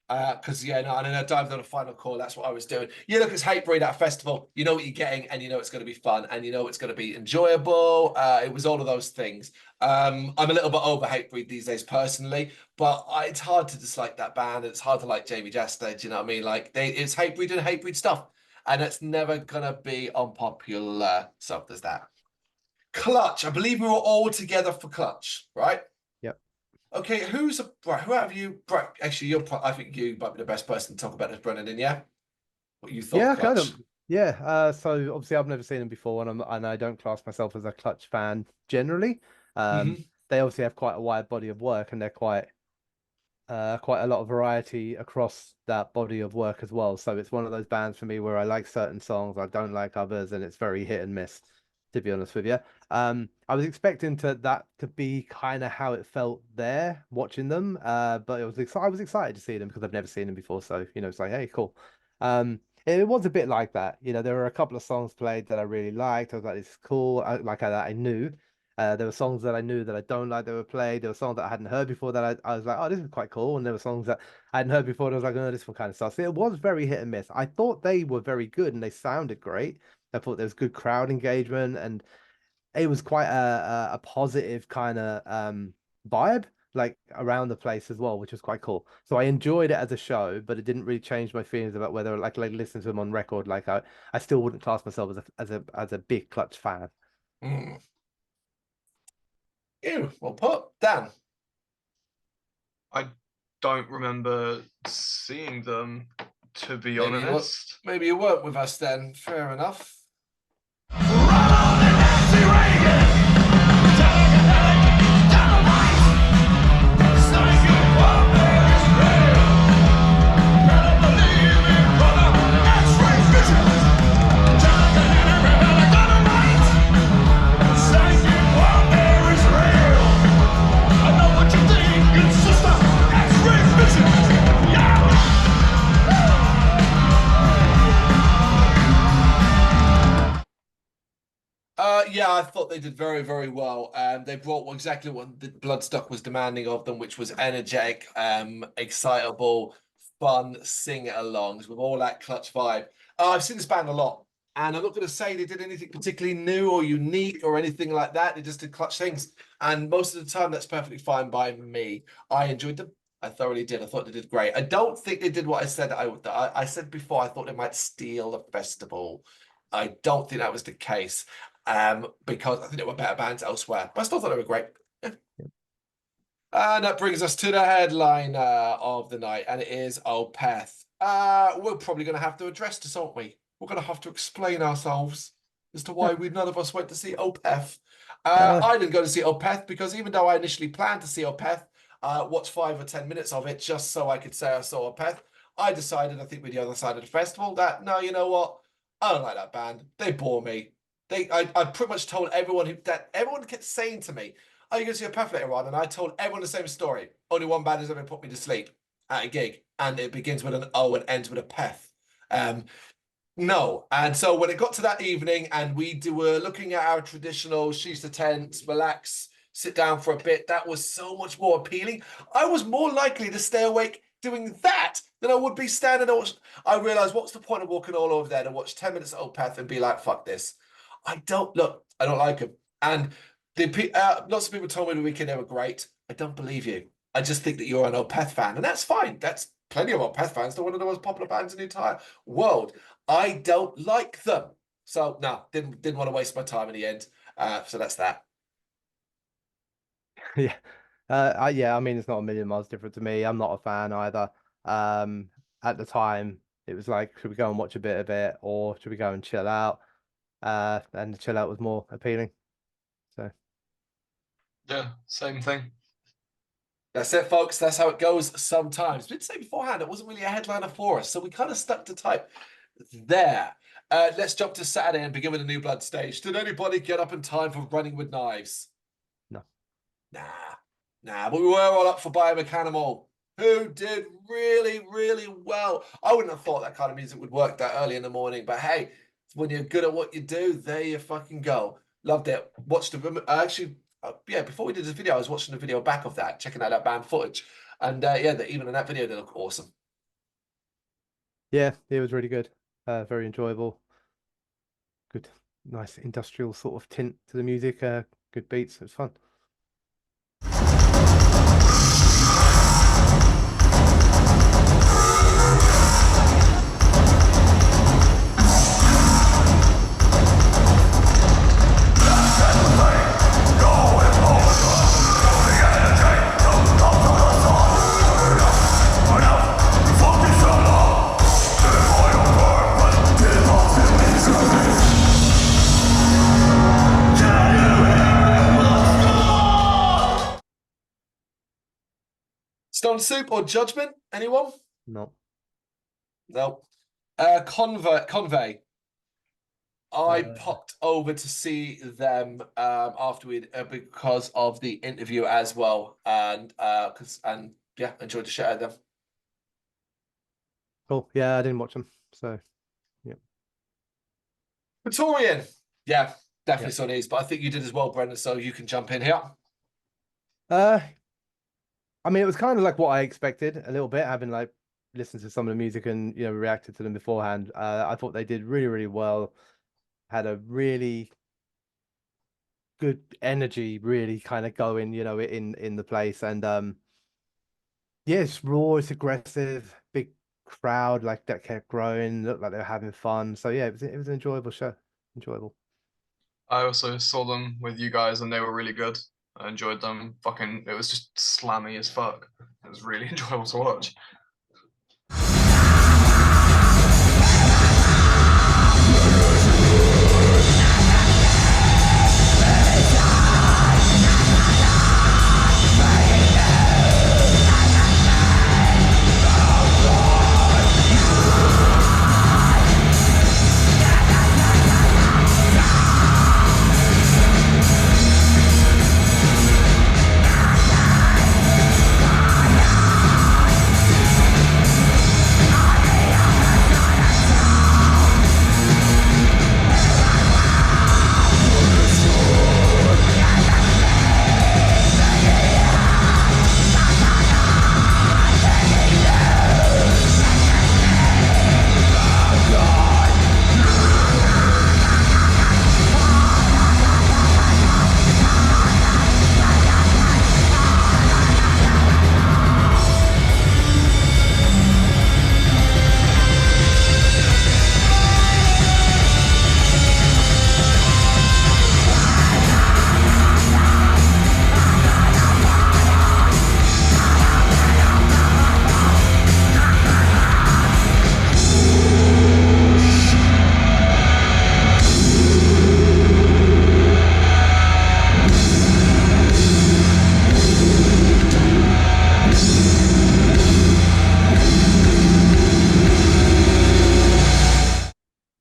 Because yeah, no, and then I dived on a final call. That's what I was doing. You look, it's Hatebreed at a festival. You know what you're getting, and you know it's going to be fun, and you know it's going to be enjoyable. It was all of those things. I'm a little bit over Hatebreed these days personally, but it's hard to dislike that band. It's hard to like Jamie Jester. Do you know what I mean? Like it's Hatebreed and Hatebreed stuff, and it's never gonna be unpopular. So there's that. Clutch. I believe we were all together for Clutch, right? Yep. Okay, who have you? Right, actually, I think you might be the best person to talk about this, Brennan. Yeah, what you thought? Yeah, Clutch. kind of. Yeah. So obviously I've never seen them before, and I don't class myself as a Clutch fan generally. They obviously have quite a wide body of work, and they're quite a lot of variety across that body of work as well. So it's one of those bands for me where I like certain songs, I don't like others, and it's very hit and miss, to be honest with you. I was expecting that to be kind of how it felt there watching them, but I was excited to see them because I've never seen them before. So it's like, hey, cool. It was a bit like that. There were a couple of songs played that I really liked. I was like, this is cool. I knew. There were songs that I knew that I don't like that were played. There were songs that I hadn't heard before that I was like, oh, this is quite cool. And there were songs that I hadn't heard before that I was like, oh, this one kind of sucks. So it was very hit and miss. I thought they were very good and they sounded great. I thought there was good crowd engagement and it was quite a positive kind of vibe like around the place as well, which was quite cool. So I enjoyed it as a show, but it didn't really change my feelings about whether like listening to them on record. Like I still wouldn't class myself as a big Clutch fan. Ew, well put. Dan. I don't remember seeing them, to be honest. Maybe you weren't with us then. Fair enough. Yeah, I thought they did very, very well. They brought exactly what the Bloodstock was demanding of them, which was energetic, excitable, fun sing-alongs with all that Clutch vibe. I've seen this band a lot, and I'm not going to say they did anything particularly new or unique or anything like that. They just did Clutch things, and most of the time that's perfectly fine by me. I enjoyed them. I thoroughly did. I thought they did great. I don't think they did what I said I said before. I thought they might steal the festival. I don't think that was the case. Because I think there were better bands elsewhere, but I still thought they were great. Yeah. And that brings us to the headliner of the night, and it is Opeth. We're probably going to have to address this, aren't we? We're going to have to explain ourselves as to why none of us went to see Opeth. I didn't go to see Opeth because even though I initially planned to see Opeth, watch 5 or 10 minutes of it just so I could say I saw Opeth, I decided, I think with the other side of the festival, that no, you know what? I don't like that band. They bore me. I pretty much told everyone that everyone kept saying to me, "Are you going to see Opeth later on?" And I told everyone the same story. Only one band has ever put me to sleep at a gig, and it begins with an O and ends with a Peth. No. And so when it got to that evening, and we were looking at our traditional sheets of tent, relax, sit down for a bit, that was so much more appealing. I was more likely to stay awake doing that than I would be standing and watch. I realized, what's the point of walking all over there to watch 10 minutes of Opeth and be like, fuck this. I don't like them. And lots of people told me the weekend they were great. I don't believe you. I just think that you're an Opeth fan, and that's fine. That's plenty of Opeth fans. They're one of the most popular bands in the entire world. I don't like them. So no, didn't want to waste my time in the end. So that's that. Yeah. Yeah, I mean, it's not a million miles different to me. I'm not a fan either. At the time, It was like, should we go and watch a bit of it, or should we go and chill out? And the chill out was more appealing. So Yeah, same thing. That's it, folks. That's how it goes sometimes. Did say beforehand it wasn't really a headliner for us, so we kind of stuck to type there. Let's jump to Saturday and begin with a new blood stage. Did anybody get up in time for Running with Knives? no. Nah, but we were all up for Biomechanimal, who did really, really well. I wouldn't have thought that kind of music would work that early in the morning, but hey, when you're good at what you do, there you fucking go. Loved it. Watched the yeah, before we did this video, I was watching the video back of that, checking out that band footage, and yeah, even in that video, they look awesome. Yeah, it was really good. Very enjoyable. Good, nice industrial sort of tint to the music. Good beats. It was fun. Stone Soup or Judgment? Anyone? No. No. Convey. I popped over to see them after we because of the interview as well, and yeah, enjoyed the shit out of them. Cool. Yeah, I didn't watch them, so yeah. Victorian. Yeah, definitely Yeah. saw these, but I think you did as well, Brendan, so you can jump in here. I mean, it was kind of like what I expected a little bit, having like listened to some of the music and reacted to them beforehand. I thought they did really, really well. Had a really good energy, really kind of going, in the place, and yeah, it's raw, it's aggressive, big crowd like that kept growing, looked like they were having fun. So yeah, it was an enjoyable show. Enjoyable. I also saw them with you guys and they were really good. I enjoyed them. It was just slammy as fuck. It was really enjoyable to watch.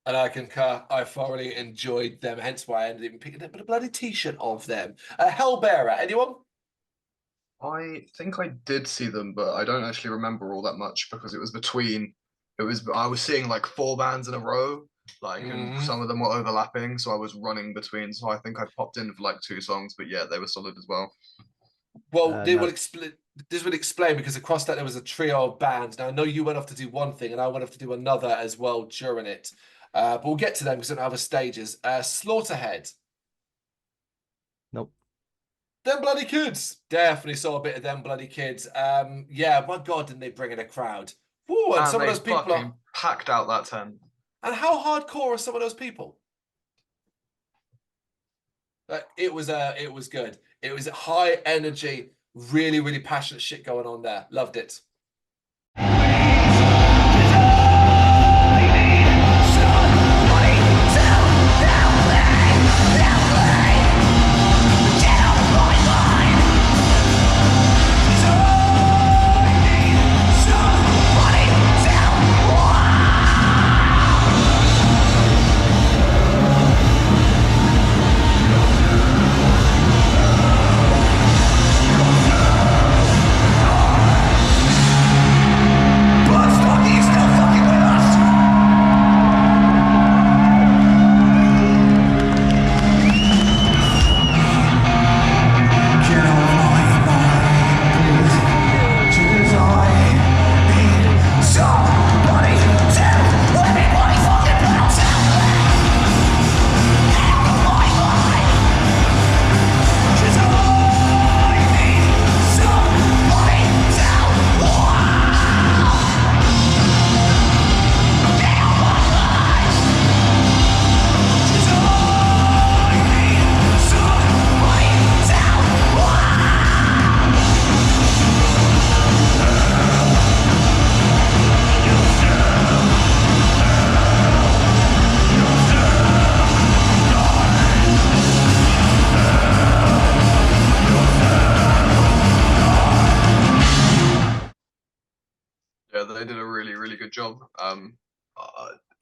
And I concur. I thoroughly enjoyed them, hence why I ended up picking up a bloody t-shirt of them. Hellbearer, anyone? I think I did see them, but I don't actually remember all that much because I was seeing like 4 bands in a row, and some of them were overlapping, so I was running between. So I think I popped in for like 2 songs, but yeah, they were solid as well. Well, No. this would explain because across that there was a trio of bands. Now I know you went off to do one thing, and I went off to do another as well during it. But we'll get to them because there are other stages. Slaughterhead. Nope. Them bloody kids. Definitely saw a bit of them bloody kids. Yeah, my God, didn't they bring in a crowd? Woo, and some of those people fucking packed out that tent. And how hardcore are some of those people? It was good. It was high energy, really, really passionate shit going on there. Loved it. really good job.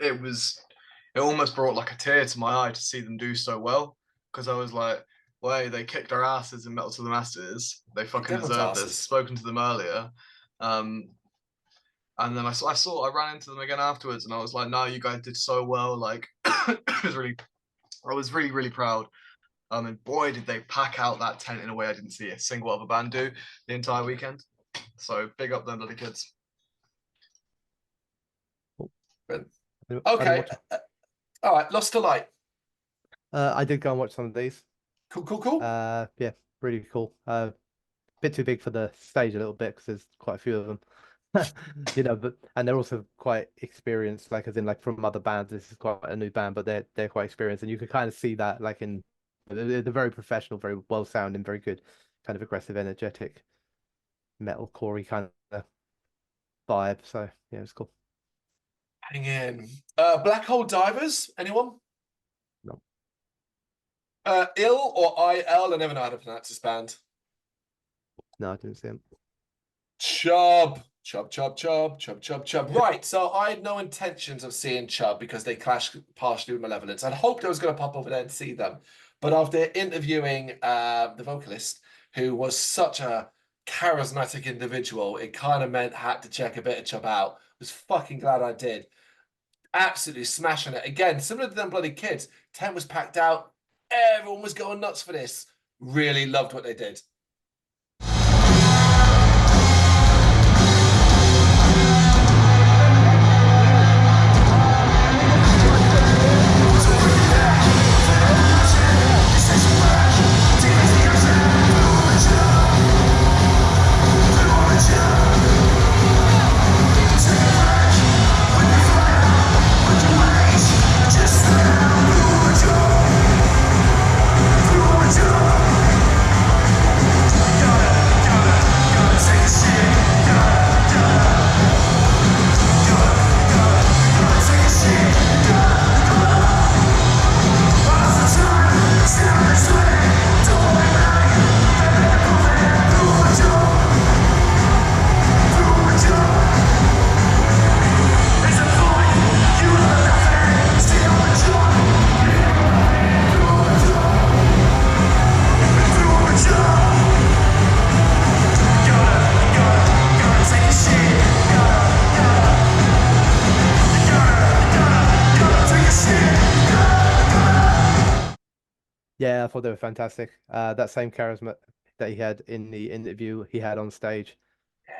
It almost brought like a tear to my eye to see them do so well, because I was like, "Wait, they kicked our asses in Metal to the Masters. They fucking Everyone's deserve this." asses. Spoken to them earlier, and then I ran into them again afterwards, and I was like, "No, you guys did so well." Like, I was really, really proud. And boy, did they pack out that tent in a way I didn't see a single other band do the entire weekend. So big up them bloody kids. Okay. All right. Lost to Light. I did go and watch some of these. Cool. Yeah, really cool. Bit too big for the stage a little bit because there's quite a few of them. But and they're also quite experienced, like as in like from other bands. This is quite a new band, but they're quite experienced, and you can kind of see that like in they're very professional, very well sounding, very good, kind of aggressive, energetic, metalcore kind of vibe. So yeah, it's cool. Hang in. Black Hole Divers. Anyone? No. Ill or IL? I never know how to pronounce this band. No, I didn't see him. Chubb. Right, so I had no intentions of seeing Chubb because they clashed partially with Malevolence. I'd hoped I was going to pop over there and see them. But after interviewing the vocalist, who was such a charismatic individual, it kind of meant I had to check a bit of Chubb out. Was fucking glad I did. Absolutely smashing it. Again, similar to them bloody kids. Tent was packed out. Everyone was going nuts for this. Really loved what they did. Yeah, I thought they were fantastic. That same charisma that he had in the interview he had on stage,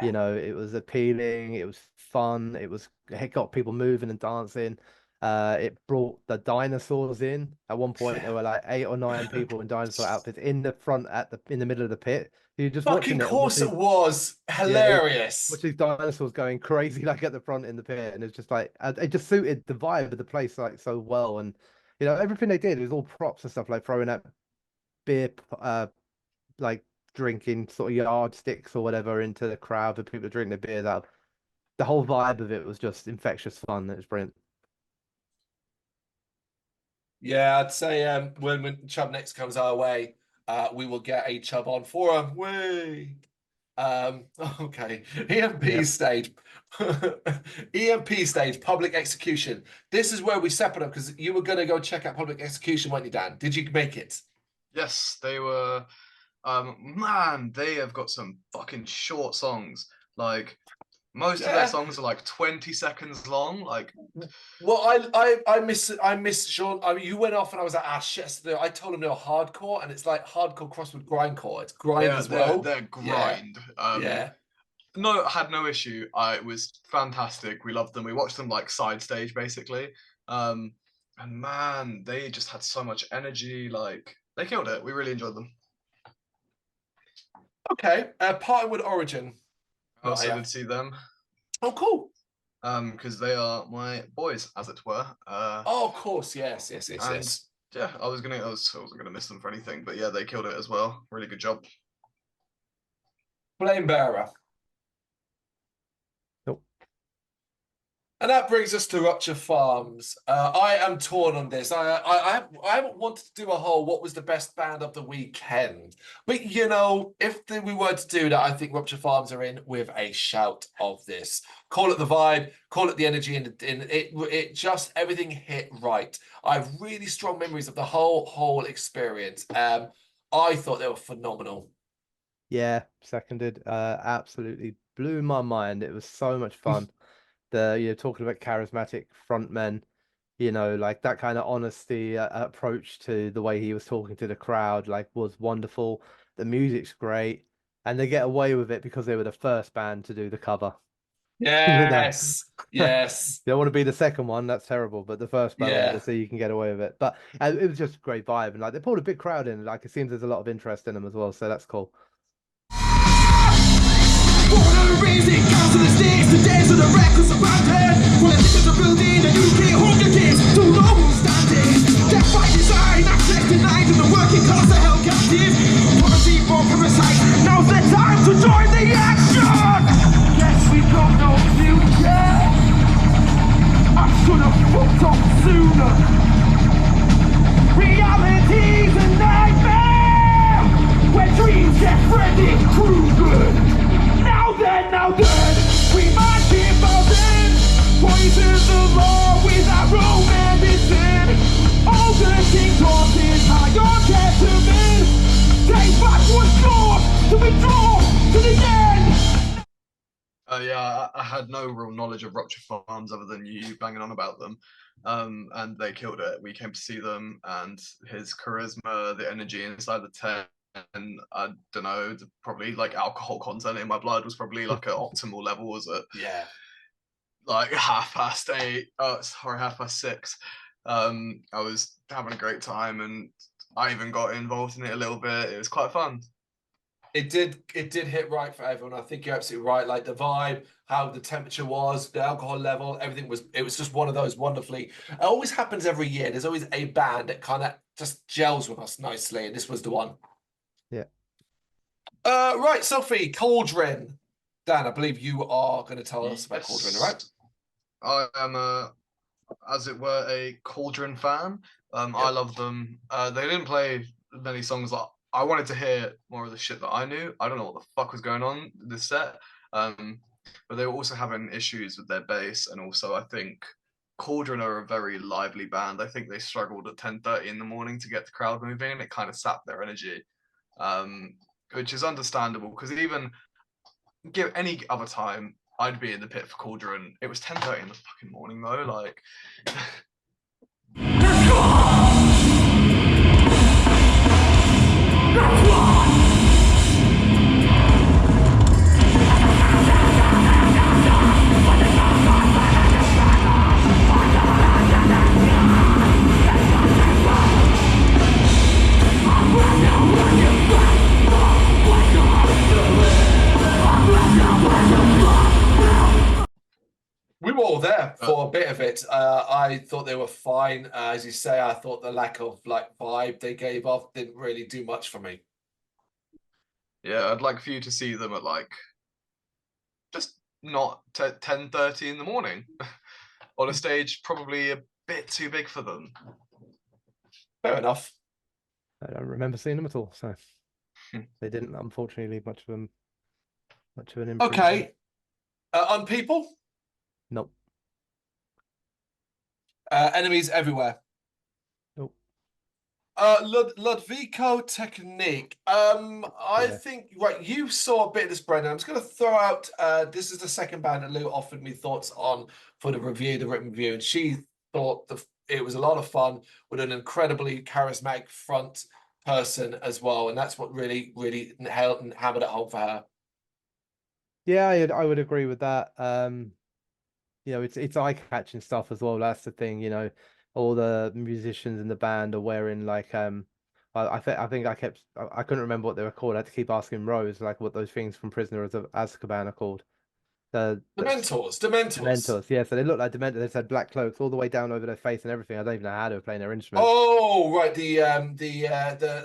it was appealing, it was fun, it got people moving and dancing. It brought the dinosaurs in. At one point, there were like 8 or 9 people in dinosaur outfits in the front in the middle of the pit. You're just Fucking watching it and course it watching, was. yeah, Hilarious. watch these dinosaurs going crazy like at the front in the pit, and it's just like it just suited the vibe of the place like so well. And everything they did was all props and stuff, like throwing out beer, like drinking sort of yardsticks or whatever into the crowd for people to drink their beers out. The whole vibe of it was just infectious fun. It was brilliant. Yeah, I'd say when Chubb next comes our way, we will get a Chubb on for him. Way. Okay. EMP stage. EMP stage, public execution. This is where we separate up because you were going to go check out public execution, weren't you, Dan? Did you make it? Yes, they were. Man, they have got some fucking short songs. Like most of their songs are like 20 seconds long. Like, well, I miss Sean. I mean, you went off and I was like, shit. I told him they were hardcore, and it's like hardcore crossed with grindcore. It's grind as well. They're grind. Yeah. No, had no issue. It was fantastic. We loved them. We watched them like side stage basically. And man, they just had so much energy. Like they killed it. We really enjoyed them. Okay. Parting with Origin. I also did see them. Oh, cool. Because they are my boys, as it were. Oh, of course, yes. Yeah, I wasn't gonna miss them for anything, but yeah, they killed it as well. Really good job. Flame Bearer. Nope. And that brings us to Rupture Farms. I am torn on this. I haven't wanted to do a whole what was the best band of the weekend. But, you know, if we were to do that, I think Rupture Farms are in with a shout of this. Call it the vibe, call it the energy, and it just, everything hit right. I have really strong memories of the whole experience. I thought they were phenomenal. Yeah, seconded. Absolutely blew my mind. It was so much fun. You're talking about charismatic frontmen, you know, like that kind of honesty approach to the way he was talking to the crowd, like was wonderful. The music's great, and they get away with it because they were the first band to do the cover. You know, Yes, yes, you don't want to be the second one, that's terrible, but the first band, yeah. obviously, you can get away with it. But it was just a great vibe, and like they pulled a big crowd in. Like it seems there's a lot of interest in them as well, so that's cool. Born on a raising, comes to the stakes, the days of the reckless abandoned. When I think of the building, the UK Hunger Games, don't know who's standing. Death by design, access denied to the working class are held captive. Policy for parasites, now's the time to join the action. Yes, we got no future. I should have fucked up sooner. Reality's a nightmare, where dreams get Freddy Krueger. Now then, we might be buzzing. Poison the law with our own medicine. All the king's horses are your gentlemen. Take back what's yours to be drawn to the end. Yeah, I had no real knowledge of Rupture Farms other than you banging on about them. And they killed it. We came to see them, and his charisma, the energy inside the tent, and I don't know, probably like alcohol content in my blood was probably like an optimal level, was it? Yeah. Like 8:30, sorry, 6:30. I was having a great time, and I even got involved in it a little bit. It was quite fun. It did hit right for everyone. I think you're absolutely right. Like the vibe, how the temperature was, the alcohol level, everything it was just one of those wonderfully. It always happens every year. There's always a band that kind of just gels with us nicely, and this was the one. Yeah. Right, Sophie, Cauldron. Dan, I believe you are going to tell us about Cauldron, right? I am as it were, a Cauldron fan. I love them. They didn't play many songs that I wanted to hear more of the shit that I knew. I don't know what the fuck was going on this set. But they were also having issues with their bass, and also I think Cauldron are a very lively band. I think they struggled at 10:30 in the morning to get the crowd moving, and it kind of sapped their energy, which is understandable because even give any other time, I'd be in the pit for Cauldron. It was 10:30 in the fucking morning though, like. We were all there for a bit of it. I thought they were fine. As you say, I thought the lack of like vibe they gave off didn't really do much for me. Yeah, I'd like for you to see them at like just not 10:30 in the morning on a stage probably a bit too big for them. Fair enough. I don't remember seeing them at all, so they didn't unfortunately leave much of an imprint. Okay. On people? Nope. Enemies everywhere. Nope. Ludvico Technique. I think right. You saw a bit of this, Brendan. I'm just going to throw out. This is the second band that Lou offered me thoughts on for the review, the written review, and she thought it was a lot of fun with an incredibly charismatic front person as well, and that's what really, really hammered it home for her. Yeah, I would agree with that. You know, it's eye-catching stuff as well. That's the thing, you know. All the musicians in the band are wearing like I think I couldn't remember what they were called. I had to keep asking Rose like what those things from Prisoner of Azkaban are called. The Dementors. Yeah, so they look like Dementors. They had black cloaks all the way down over their face and everything. I don't even know how they were playing their instruments. Oh, right, the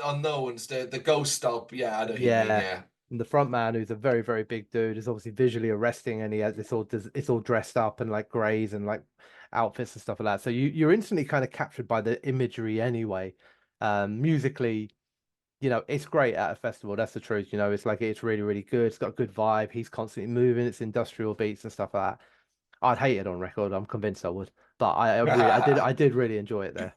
unknowns, the ghost stub. Yeah, I know who you mean, yeah. And the front man, who's a very, very big dude, is obviously visually arresting, and he has it's all dressed up and like greys and like outfits and stuff like that. So you're instantly kind of captured by the imagery anyway. Musically, it's great at a festival. That's the truth. It's like it's really, really good. It's got a good vibe. He's constantly moving. It's industrial beats and stuff like that. I'd hate it on record. I'm convinced I would, but I did really enjoy it there.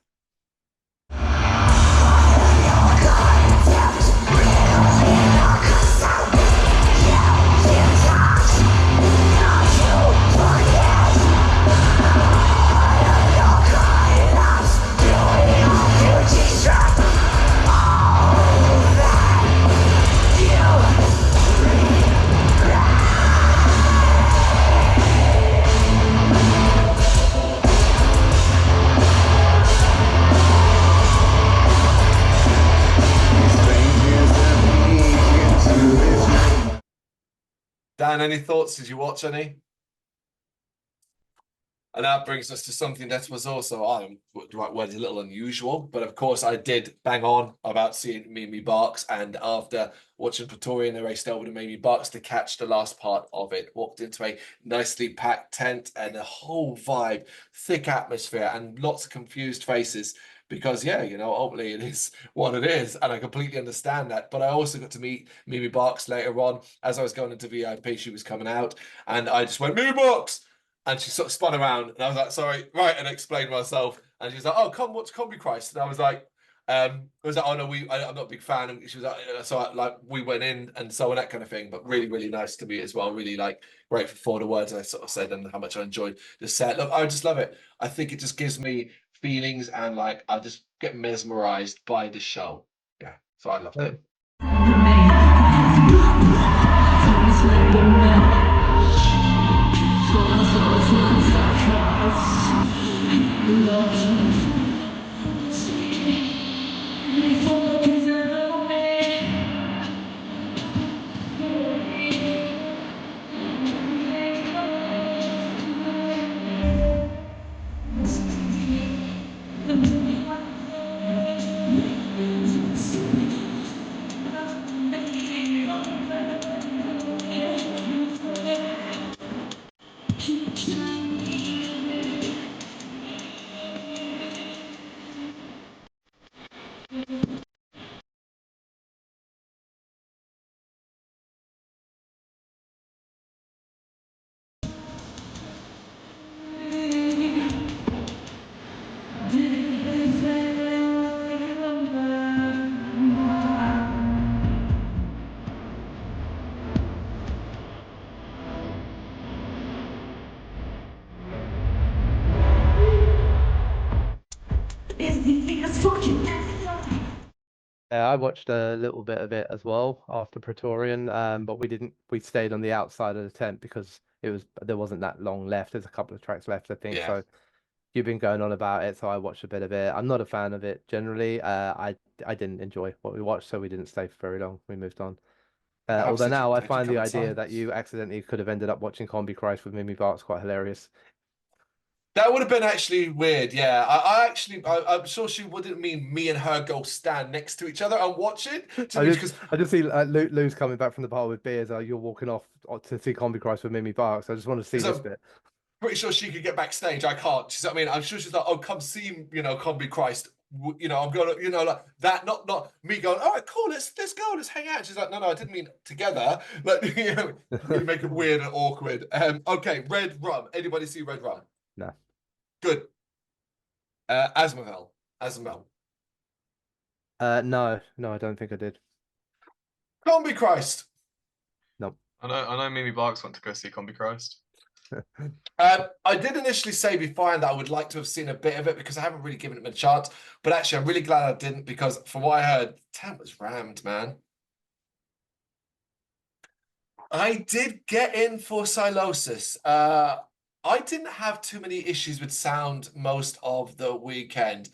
Dan, any thoughts? Did you watch any? And that brings us to something that was also, the right word is a little unusual, but of course I did bang on about seeing Mimi Barks, and after watching Praetorian, I raced over to Mimi Barks to catch the last part of it. Walked into a nicely packed tent and a whole vibe, thick atmosphere, and lots of confused faces. Because, yeah, ultimately it is what it is, and I completely understand that. But I also got to meet Mimi Barks later on. As I was going into VIP, she was coming out, and I just went, Mimi Barks! And she sort of spun around, and I was like, sorry, right, and I explained myself. And she was like, oh, come watch Combi Christ. And I was like, oh no, I'm not a big fan. And she was like, we went in and so on, that kind of thing. But really, really nice to meet as well. Really grateful for the words I sort of said and how much I enjoyed the set. Look, I just love it. I think it just gives me feelings, and I just get mesmerized by the show. Yeah, so I loved it. Yeah, I watched a little bit of it as well after Praetorian, but we stayed on the outside of the tent because there wasn't that long left. There's a couple of tracks left, I think. Yeah. So you've been going on about it, so I watched a bit of it. I'm not a fan of it generally. I didn't enjoy what we watched, so we didn't stay for very long. We moved on. Although now I find the idea that you accidentally could have ended up watching Combi Christ with Mimi Barks quite hilarious. That would have been actually weird, yeah. I'm sure she wouldn't mean me and her go stand next to each other and watch it. I just see Lou's coming back from the bar with beers. You're walking off to see Combi Christ with Mimi Barks. I just want to see this bit. Pretty sure she could get backstage. I can't. She's, I mean, I'm sure she's like, oh, come see, Combi Christ. I'm gonna, like that. Not me going. All right, cool. Let's go. Let's hang out. She's like, no, I didn't mean together. Like, you make it weird and awkward. Okay, Red Rum. Anybody see Red Rum? No. Good. Asmavell. No, I don't think I did. Combi Christ. No. I know Mimi Barks went to go see Combi Christ. I did initially say beforehand that I would like to have seen a bit of it because I haven't really given it a chance. But actually, I'm really glad I didn't, because from what I heard, tent was rammed, man. I did get in for Silosis. I didn't have too many issues with sound most of the weekend,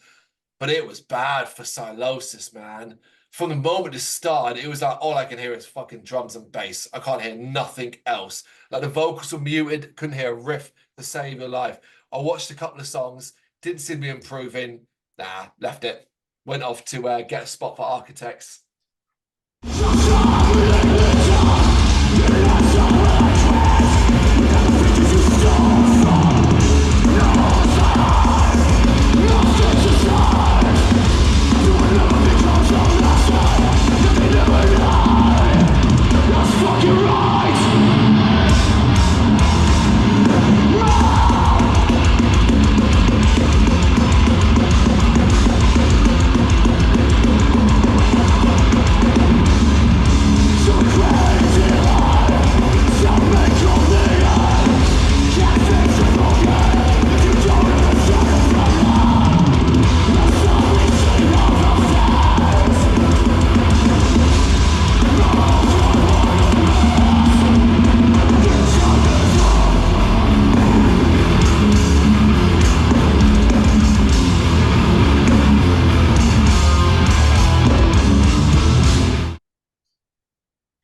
but it was bad for Silosis, man. From the moment it started, it was like, all I can hear is fucking drums and bass. I can't hear nothing else. Like, the vocals were muted, couldn't hear a riff to save your life. I watched a couple of songs, didn't seem to be improving. Nah, left it. Went off to get a spot for Architects.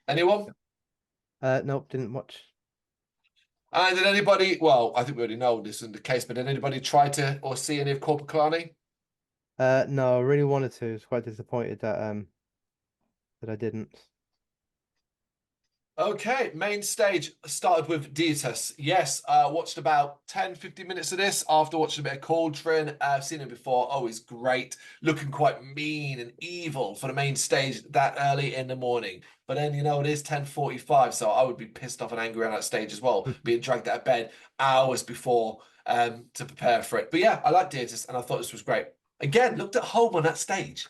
Anyone? Nope, didn't watch. And did anybody, well, I think we already know this isn't the case, but did anybody try to or see any of Corpaclani? No, I really wanted to. I was quite disappointed that I didn't. Okay, main stage started with Dietus. Yes, watched about 10, 15 minutes of this after watching a bit of Cauldron. I've seen him before. Oh, he's great. Looking quite mean and evil for the main stage that early in the morning. But then, you know, it is 10:45, so I would be pissed off and angry on that stage as well, being dragged out of bed hours before to prepare for it. But yeah, I like Dietus, and I thought this was great. Again, looked at home on that stage.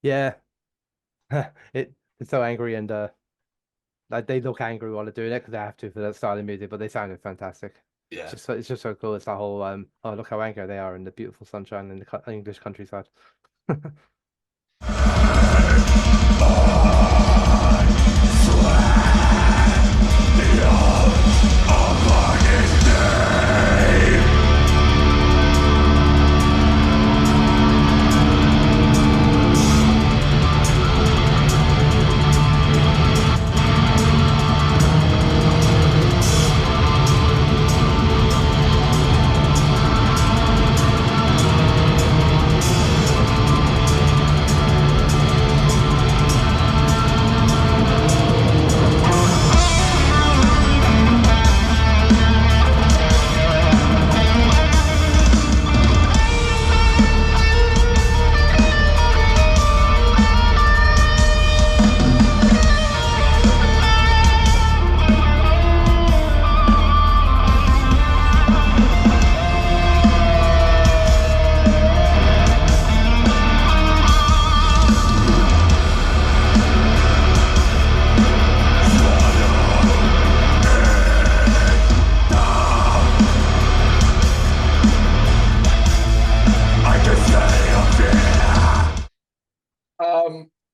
Yeah. It's so angry and like they look angry while they're doing it because they have to for that style of music, but they sounded fantastic. Yeah. It's just so cool. It's that whole oh, look how angry they are in the beautiful sunshine in the English countryside.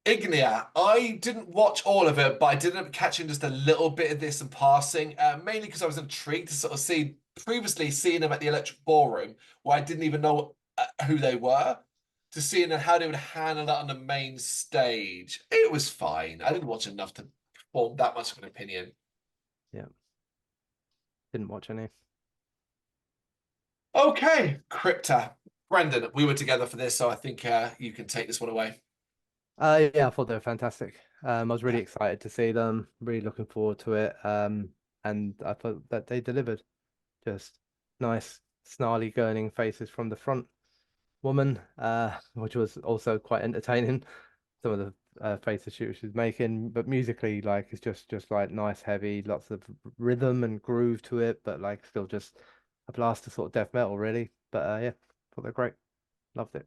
Ignia, I didn't watch all of it, but I did end up catching just a little bit of this in passing, mainly because I was intrigued to sort of see, previously seeing them at the Electric Ballroom, where I didn't even know who they were, to seeing how they would handle that on the main stage. It was fine. I didn't watch enough to form that much of an opinion. Yeah. Didn't watch any. Okay, Crypta. Brendan, we were together for this, so I think you can take this one away. Yeah, I thought they were fantastic. I was really excited to see them, really looking forward to it. And I thought that they delivered. Just nice, snarly, gurning faces from the front woman, which was also quite entertaining. Some of the faces she was making, but musically, like, it's just like nice, heavy, lots of rhythm and groove to it, but like still just a blast of sort of death metal, really. But yeah, thought they're great. Loved it.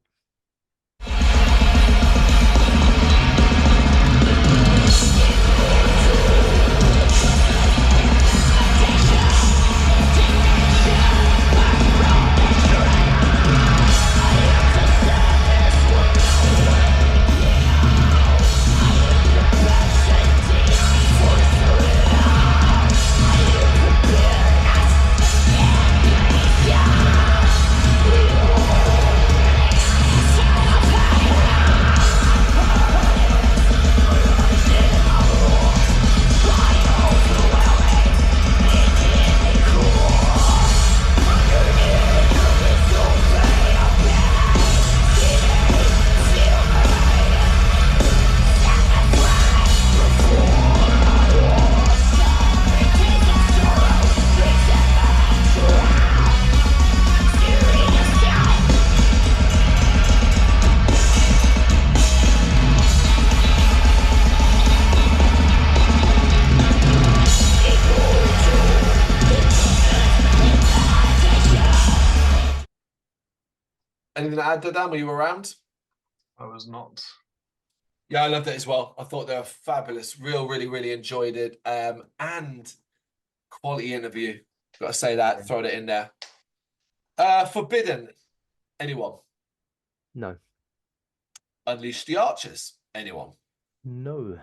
Anything to add to Dan? Were you around? I was not. Yeah, I loved it as well. I thought they were fabulous. Really enjoyed it. And quality interview. Got to say that. Yeah. Throw it in there. Forbidden. Anyone? No. Unleash the Archers. Anyone? No.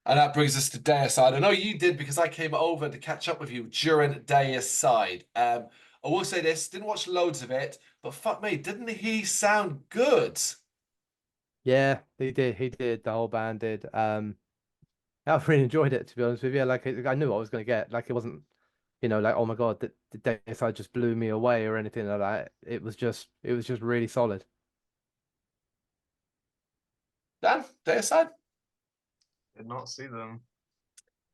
And that brings us to Deicide. I know you did because I came over to catch up with you during Deicide. I will say this, didn't watch loads of it, but fuck me, didn't he sound good? Yeah, he did. He did. The whole band did. I really enjoyed it, to be honest with you. Like, I knew what I was going to get. Like, it wasn't, you know, like, oh my God, the Deicide just blew me away or anything like that. It was just really solid. Dan, Deicide? Did not see them.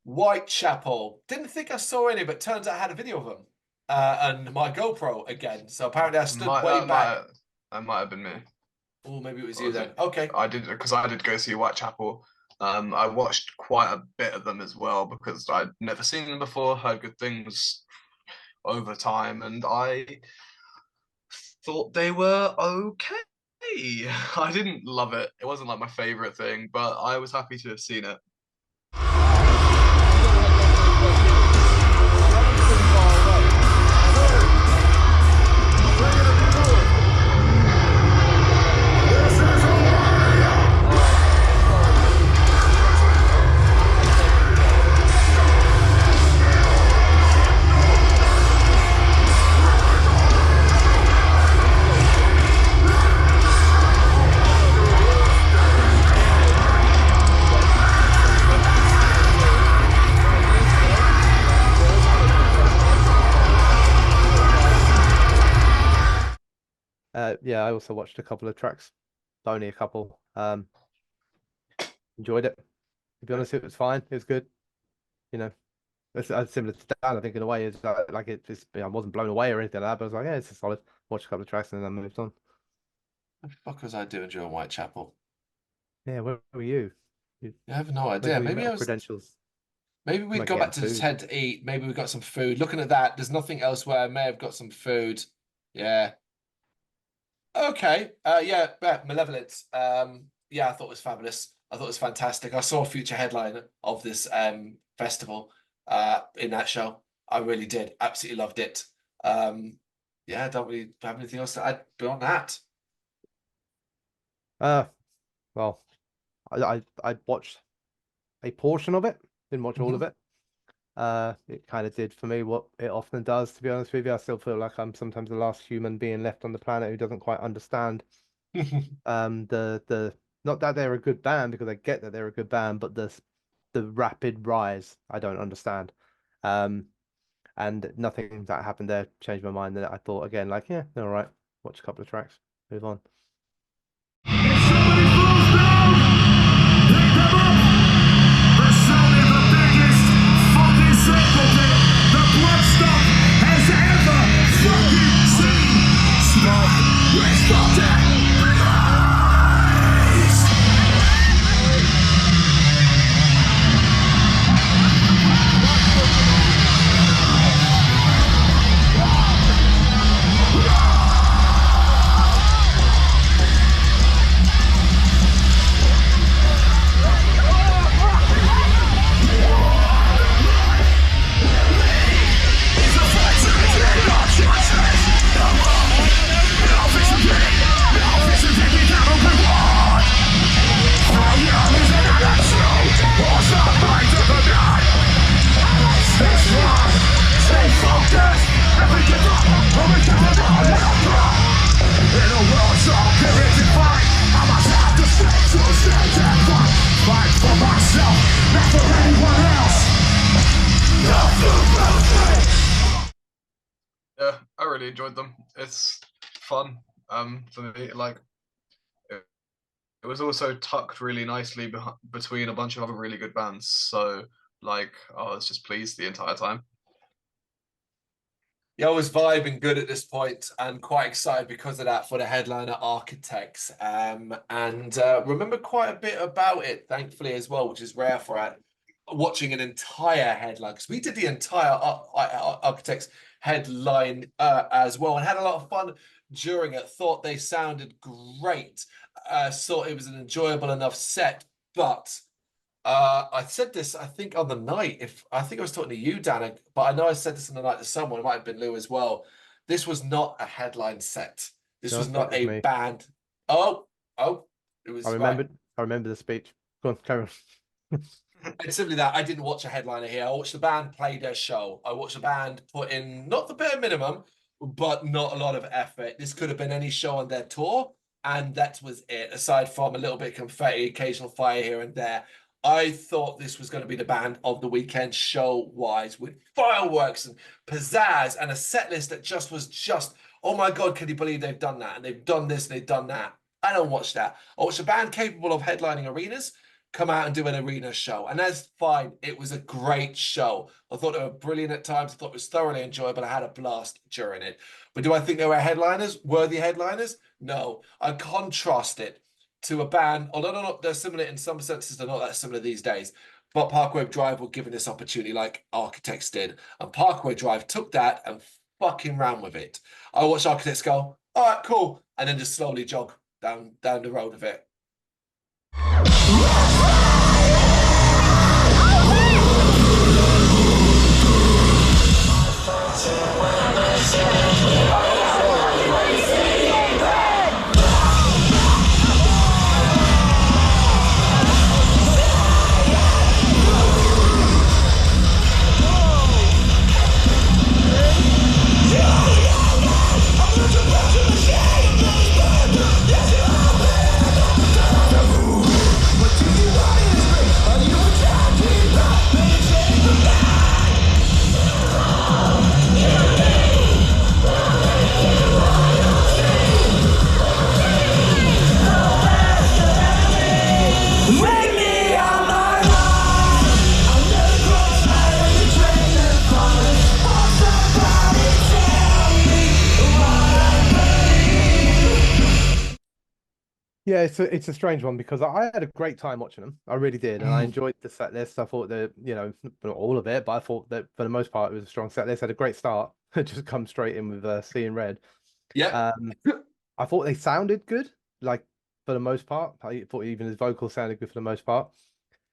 Whitechapel. Didn't think I saw any, but turns out I had a video of them. And my GoPro again. So apparently I stood way back. That might have been me. Oh, maybe it was Or you was then. it? Okay. I did, because I did go see Whitechapel. I watched quite a bit of them as well because I'd never seen them before, heard good things over time, and I thought they were okay. I didn't love it. It wasn't like my favorite thing, but I was happy to have seen it. Yeah, I also watched a couple of tracks, only a couple. Enjoyed it. To be honest, it was fine. It was good. You know, it's similar to Dan. I think in a way, it's like it just, I wasn't blown away or anything like that, but I was like, yeah, it's a solid. Watched a couple of tracks and then I moved on. What the fuck was I doing during Whitechapel? Yeah, where were you? I have no idea. Maybe I was. Credentials. Maybe we'd Might go get back to the food. tent to eat. Maybe we got some food. Looking at that, there's nothing else where I may have got some food. Yeah. Okay. Yeah, Malevolence. Yeah, I thought it was fabulous. I thought it was fantastic. I saw a future headline of this festival in that show. I really did. Absolutely loved it. Yeah, I don't really have anything else to add beyond that. Well, I watched a portion of it. Didn't watch all of it. It kind of did for me what it often does, to be honest with you. I still feel like I'm sometimes the last human being left on the planet who doesn't quite understand the not that they're a good band, because I get that they're a good band, but the rapid rise I don't understand. And nothing that happened there changed my mind. That I thought again, like, yeah, all right, watch a couple of tracks, move on. If somebody falls down, pick them up. They're surely the biggest fucking circle pit the Bloodstock has ever fucking seen. Smoke, let's fuck that. Yeah, I really enjoyed them. It's fun. For me, like it was also tucked really nicely between a bunch of other really good bands. So like, I was just pleased the entire time. Yeah, I was vibing good at this point and quite excited because of that for the headliner Architects. And remember quite a bit about it, thankfully, as well, which is rare for watching an entire headline. Because we did the entire Architects headline as well, and had a lot of fun during it. Thought they sounded great. Thought it was an enjoyable enough set, but I said this, I think, on the night. If I think I was talking to you, Dan, but I know I said this on the night to someone. It might have been Lou as well. This was not a headline set. This No, was not that was a me. band. Oh, it was I right. remember the speech. Go on, carry on. It's simply that I didn't watch a headliner here. I watched the band play their show. I watched the band put in not the bare minimum, but not a lot of effort. This could have been any show on their tour, and that was it. Aside from a little bit of confetti, occasional fire here and there, I thought this was going to be the band of the weekend show-wise, with fireworks and pizzazz and a set list that was oh my God, can you believe they've done that? And they've done this and they've done that. I don't watch that. I watch a band capable of headlining arenas come out and do an arena show, and that's fine. It was a great show. I thought they were brilliant at times. I thought it was thoroughly enjoyable. I had a blast during it. But do I think they were headliners, worthy headliners? No. I contrast it to a band, although they're similar in some senses, they're not that similar these days. But Parkway Drive were given this opportunity like Architects did, and Parkway Drive took that and fucking ran with it. I watched Architects go, all right, cool, and then just slowly jog down the road of it. Yeah, it's a strange one because I had a great time watching them. I really did, and I enjoyed the set list. I thought that, not all of it, but I thought that for the most part it was a strong set list. Had a great start. Just come straight in with Seeing Red. Yeah. I thought they sounded good, like for the most part. I thought even his vocals sounded good for the most part.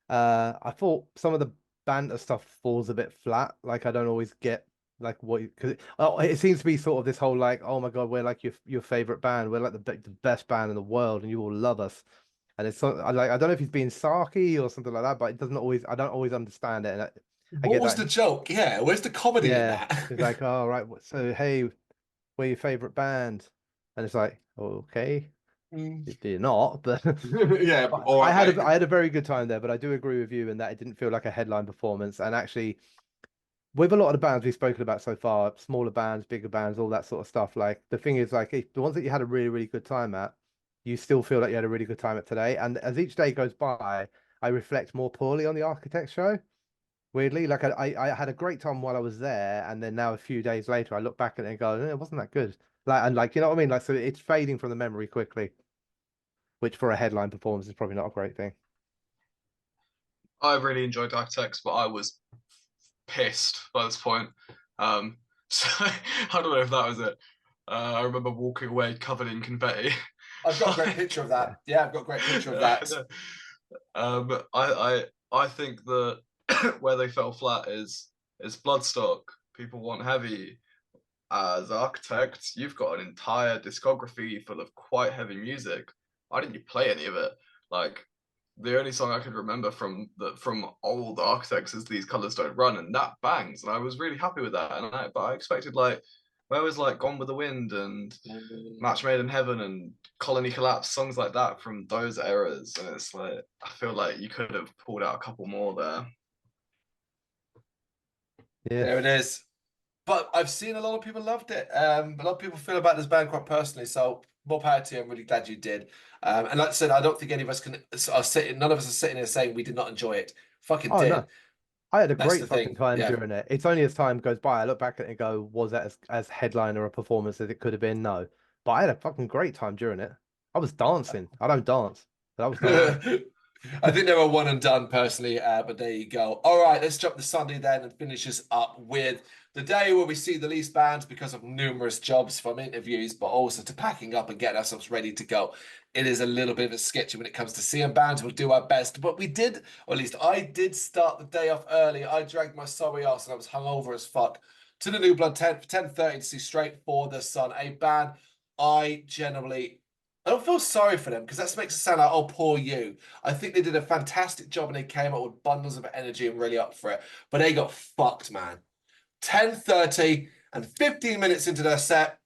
I thought some of the banter stuff falls a bit flat. Like I don't always get like what, because it seems to be sort of this whole like, oh my God, we're like your favorite band. We're like the best band in the world, and you all love us. And it's like I don't know if he's being sarky or something like that, but it doesn't always. I don't always understand it. And What was the joke? Yeah, where's the comedy in that? It's like, oh right, so hey, we're your favorite band, and it's like, okay, you're not, but yeah. I had a very good time there. But I do agree with you in that it didn't feel like a headline performance, and actually, with a lot of the bands we've spoken about so far, smaller bands, bigger bands, all that sort of stuff, like the thing is, like the ones that you had a really, really good time at, you still feel like you had a really good time at today. And as each day goes by, I reflect more poorly on the Architect show. Weirdly, like I had a great time while I was there, and then now a few days later, I look back at it and go, it wasn't that good. Like you know what I mean? Like, so it's fading from the memory quickly, which for a headline performance is probably not a great thing. I really enjoyed Architects, but I was pissed by this point. So I don't know if that was it. I remember walking away covered in confetti. I've got a great picture of that. Yeah, I've got a great picture of that. I think that where they fell flat is Bloodstock. People want heavy. As Architects, you've got an entire discography full of quite heavy music. Why didn't you play any of it? Like, the only song I could remember from old Architects is These Colors Don't Run, and that bangs, and I was really happy with that. But I expected, like, where was like Gone with the Wind and Match Made in Heaven and Colony Collapse, songs like that from those eras, and it's like I feel like you could have pulled out a couple more there. Yeah, there it is. But I've seen a lot of people loved it. A lot of people feel about this band quite personally, so more power to you. I'm really glad you did. And like I said, I don't think any of us none of us are sitting here saying we did not enjoy it. Fucking did. No. I had a That's great the fucking thing. time Yeah. during it. It's only as time goes by, I look back at it and go, was that as headliner a performance as it could have been? No. But I had a fucking great time during it. I was dancing. I don't dance, but I was dancing. I think they were one and done personally, but there you go. All right, let's jump to Sunday then and finish us up with the day where we see the least bands because of numerous jobs from interviews, but also to packing up and getting ourselves ready to go. It is a little bit of a sketchy when it comes to seeing bands. We'll do our best, but we did, or at least I did, start the day off early. I dragged my sorry ass and I was hungover as fuck to the New Blood tent for 10:30 to see Straight for the Sun, a band I don't feel sorry for them because that makes it sound like, oh, poor you. I think they did a fantastic job and they came up with bundles of energy and really up for it, but they got fucked, man. 10:30 and 15 minutes into their set,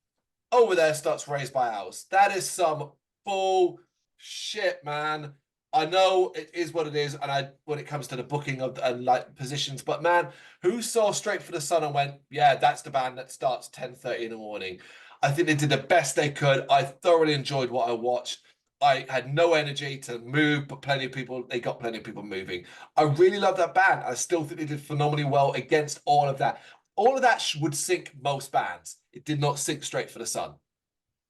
over there starts Raised by Owls. That is some bullshit, man. I know it is what it is, and when it comes to the booking of and like positions, but man, who saw Straight for the Sun and went, yeah, that's the band that starts 10:30 in the morning. I think they did the best they could. I thoroughly enjoyed what I watched. I had no energy to move, but they got plenty of people moving. I really love that band. I still think they did phenomenally well against all of that. All of that would sink most bands. It did not sink Straight for the Sun.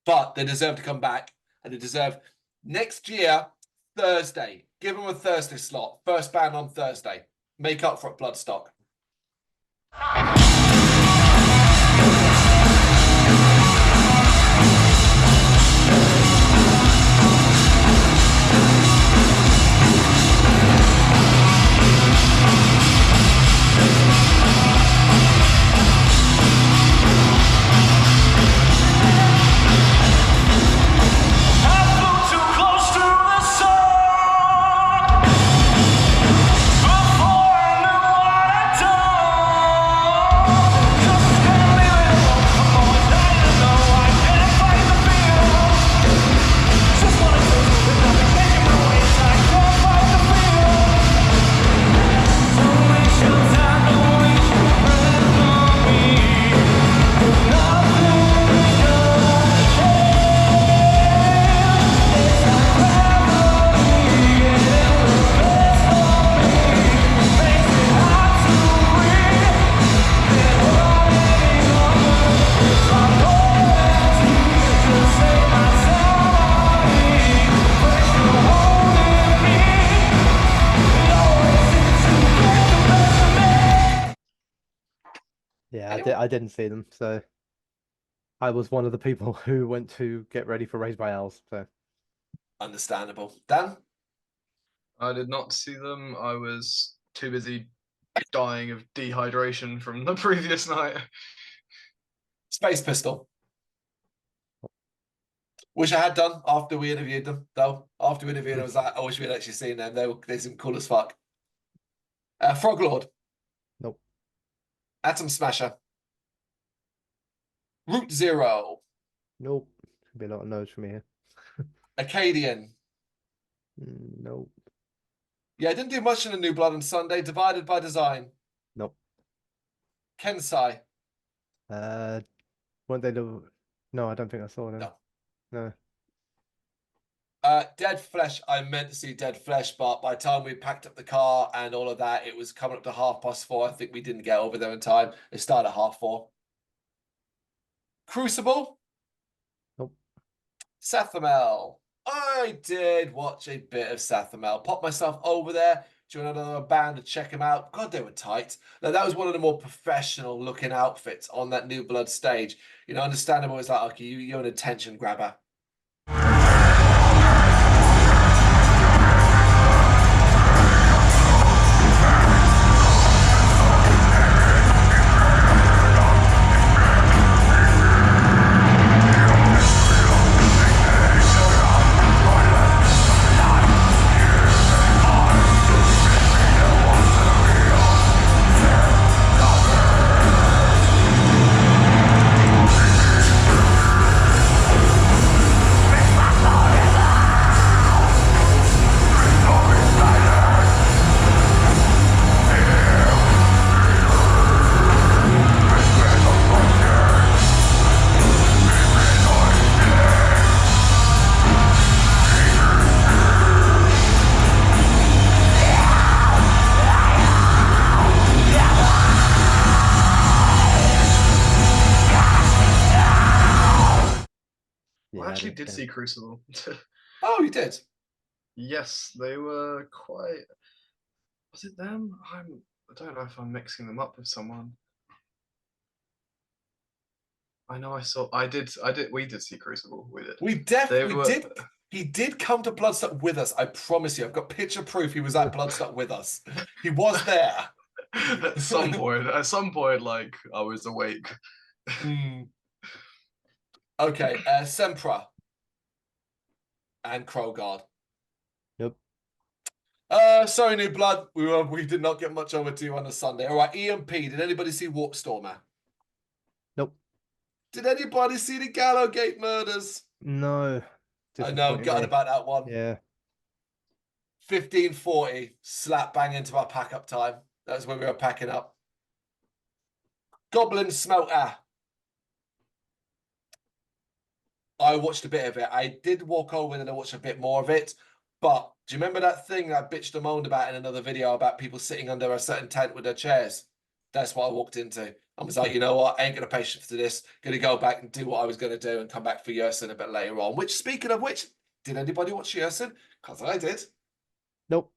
But they deserve to come back, and they deserve next year, Thursday. Give them a Thursday slot. First band on Thursday. Make up for it, Bloodstock. Yeah, I didn't see them, so I was one of the people who went to get ready for Raised by Owls. So Understandable. Dan? I did not see them. I was too busy dying of dehydration from the previous night. Space Pistol. Wish I had done after we interviewed them, though. After we interviewed them, I was like, I wish we had actually seen them. They seem cool as fuck. Frog Lord. Nope. Atom Smasher. Route Zero. Nope. Should be a lot of no's from here. Acadian. Nope. Yeah, I didn't do much in the New Blood on Sunday. Divided by Design. Nope. Kensai. Weren't they the... No, I don't think I saw them. No. No. Dead Flesh. I meant to see Dead Flesh, but by the time we packed up the car and all of that, it was coming up to 4:30. I think we didn't get over there in time. It started at 4:30. Crucible. Nope. Sathamel. I did watch a bit of Sathamel. Popped myself over there, joined another band to check them out. God, they were tight. Now, that was one of the more professional looking outfits on that New Blood stage. You know, understandable. It's like, okay, you're an attention grabber. I actually did see Crucible. Oh, you did? Yes, they were quite. Was it them? I don't know if I'm mixing them up with someone. I know. We did see Crucible. We did. We definitely did. He did come to Bloodstock with us. I promise you. I've got picture proof he was at Bloodstock with us. He was there. At some point, like I was awake. Okay, Sempra and Krogard. Yep. Sorry, New Blood. We did not get much over to you on the Sunday. All right, EMP. Did anybody see Warpstormer? Nope. Did anybody see the Gallowgate murders? No. I know, I'm gutted about that one. Yeah. 15:40, slap bang into our pack up time. That's when we were packing up. Goblin Smelter. I watched a bit of it. I did walk over and I watched a bit more of it. But do you remember that thing I bitched and moaned about in another video about people sitting under a certain tent with their chairs? That's what I walked into. I was like, you know what? I ain't got a patience for this. Going to go back and do what I was going to do and come back for Yersin a bit later on. Which, speaking of which, did anybody watch Yersin? Because I did. Nope.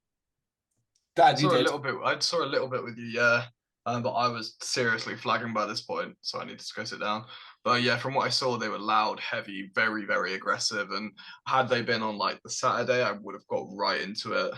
Dad, you did. I saw a little bit with you, yeah. But I was seriously flagging by this point, so I need to go sit down. But yeah, from what I saw, they were loud, heavy, very, very aggressive. And had they been on like the Saturday, I would have got right into it.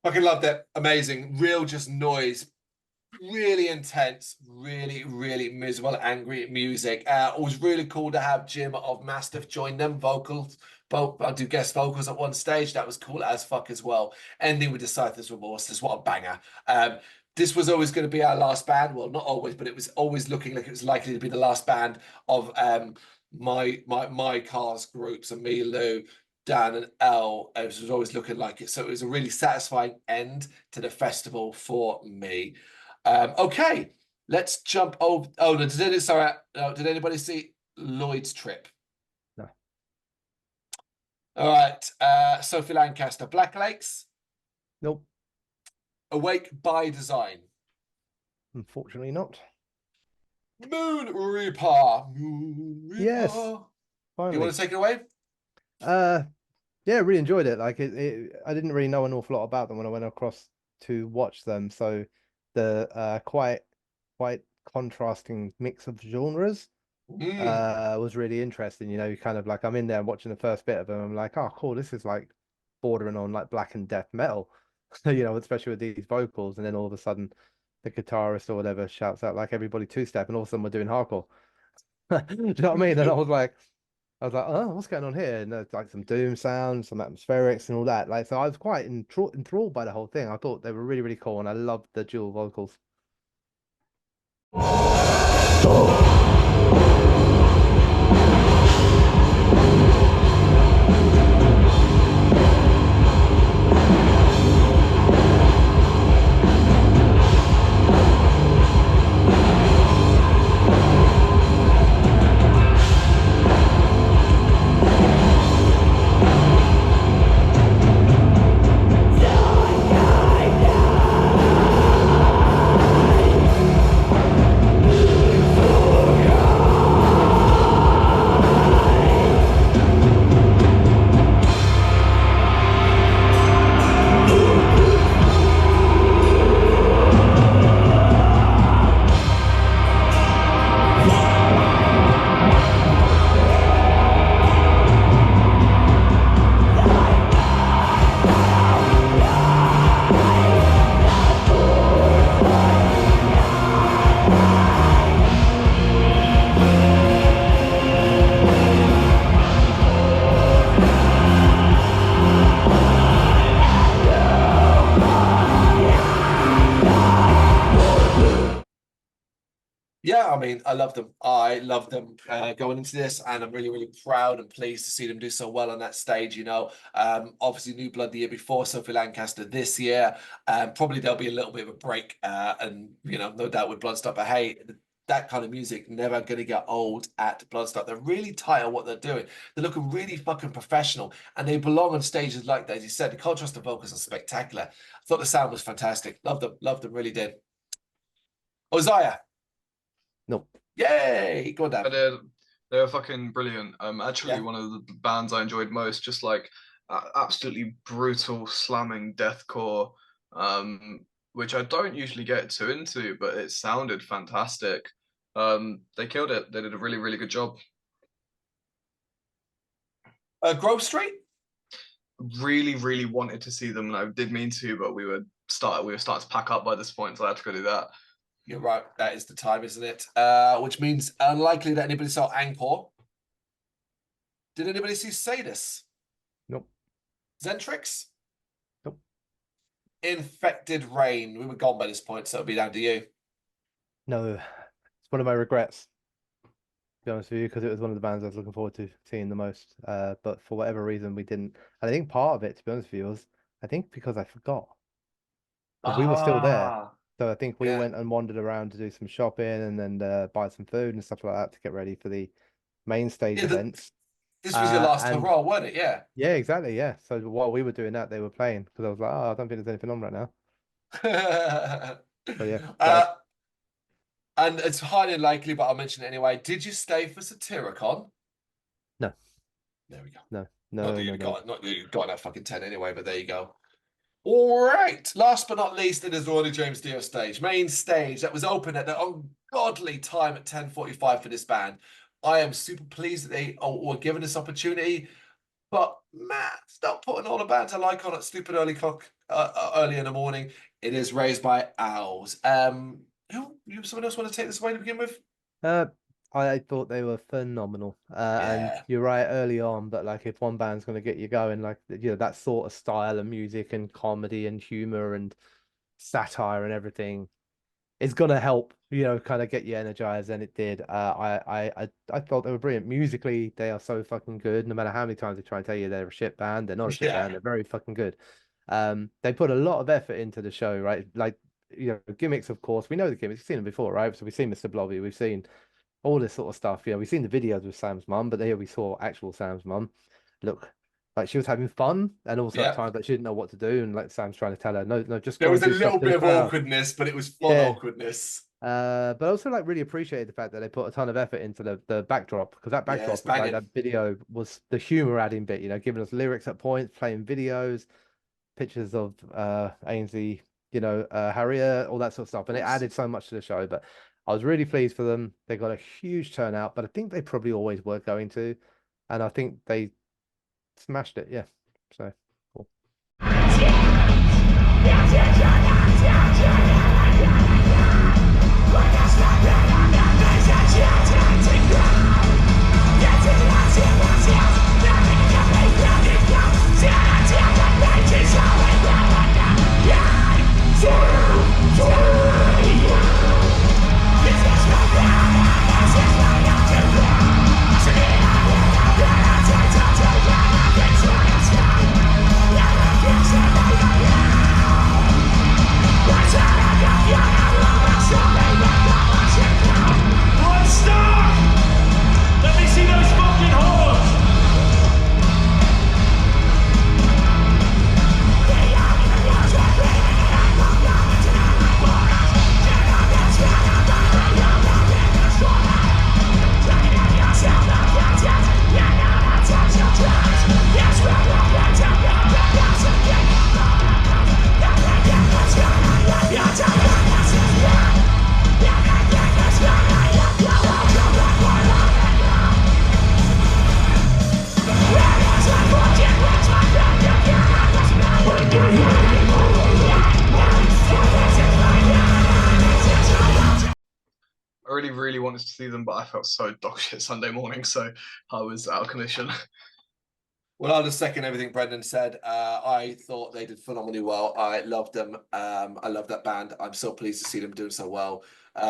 Fucking loved it. Amazing. Real just noise. Really intense. Really, really miserable, angry music. It was really cool to have Jim of Mastiff join them. Vocals. I'll do guest vocals at one stage. That was cool as fuck as well. Ending with Decipher's Remorse. This what a banger. This was always going to be our last band. Well, not always, but it was always looking like it was likely to be the last band of my Cars group. So me, Lou, Dan and Elle, it was always looking like it. So it was a really satisfying end to the festival for me. Okay, let's jump over. Oh, no, did anybody see Lloyd's Trip? No. All right, Sophie Lancaster, Black Lakes. Nope. Awake by Design. Unfortunately not. Moon Reaper. Yes. Finally. You want to take it away? Yeah, really enjoyed it. Like I didn't really know an awful lot about them when I went across to watch them. So the quite contrasting mix of genres was really interesting. You know, kind of like I'm in there watching the first bit of them. I'm like, oh, cool. This is like bordering on like black and death metal, you know, especially with these vocals. And then all of a sudden, the guitarist or whatever shouts out like everybody two-step, and all of a sudden we're doing hardcore. Do you know what I mean? And I was like, oh, what's going on here? And there's like some doom sounds, some atmospherics and all that. Like, so I was quite enthralled by the whole thing. I thought they were really, really cool, and I loved the dual vocals. mean, I love them. I love them going into this, and I'm really, really proud and pleased to see them do so well on that stage. You know, obviously New Blood the year before, Sophie Lancaster this year. Probably there'll be a little bit of a break, and you know, no doubt with Bloodstock. But hey, that kind of music never going to get old at Bloodstock. They're really tight on what they're doing. They're looking really fucking professional, and they belong on stages like that. As you said, the contrast of vocals are spectacular. I thought the sound was fantastic. Loved them, really did. Ozaya. Nope. Yay! Go on, Dan. They were fucking brilliant. Actually, Yeah. one of the bands I enjoyed most, just like absolutely brutal slamming deathcore, which I don't usually get too into, but it sounded fantastic. They killed it. They did a really, really good job. Grove Street. Really, really wanted to see them, and I did mean to, but we were starting to pack up by this point, so I had to go do that. You're right. That is the time, isn't it? Which means unlikely that anybody saw Angkor. Did anybody see Sadus? Nope. Zentrix? Nope. Infected Rain. We were gone by this point, so it'll be down to you. No, it's one of my regrets, to be honest with you, because it was one of the bands I was looking forward to seeing the most. But for whatever reason, we didn't. And I think part of it, to be honest with you, was I think because I forgot. Because we were still there. So I think we went and wandered around to do some shopping and then buy some food and stuff like that to get ready for the main stage events. This was your last and- hurrah, wasn't it? Yeah. Yeah, exactly. Yeah. So while we were doing that, they were playing because I was like, oh, I don't think there's anything on right now. So yeah. And it's highly likely, but I'll mention it anyway. Did you stay for Satyricon? No. There we go. No. Not that you got that fucking 10 anyway, but there you go. All right. Last but not least, it is the Ronnie James Dio stage. Main stage that was open at the ungodly time at 10:45 for this band. I am super pleased that they were given this opportunity. But man, stop putting all the bands I like on at stupid early in the morning. It is Raised by Owls. Someone else want to take this away to begin with? I thought they were phenomenal. And you're right early on, but like if one band's going to get you going, like that sort of style of music and comedy and humor and satire and everything is going to help, kind of get you energized, and it did. I thought they were brilliant. Musically, they are so fucking good. No matter how many times they try and tell you they're a shit band, they're not a shit band. They're very fucking good. They put a lot of effort into the show, right? Like, gimmicks, of course. We know the gimmicks. We've seen them before, right? So we've seen Mr. Blobby. We've seen all this sort of stuff. We've seen the videos with Sam's mum, but here we saw actual Sam's mum. Look, like she was having fun, and also at times like she didn't know what to do, and like Sam's trying to tell her, no, just there go was and a do stuff little to the bit of crowd. awkwardness, but it was fun awkwardness. But I also like really appreciated the fact that they put a ton of effort into the backdrop, because that backdrop, like that video, was the humor adding bit. Giving us lyrics at points, playing videos, pictures of Ainsley, Harriet, all that sort of stuff, and it added so much to the show. But I was really pleased for them. They got a huge turnout, but I think they probably always were going to, and I think they smashed it. Yeah, so cool. Bloodstock! Let me see those fucking horns! I really, really wanted to see them, but I felt so dog shit Sunday morning, so I was out of commission. Well, I'll just second everything Brendan said. I thought they did phenomenally well. I loved them. I love that band. I'm so pleased to see them doing so well.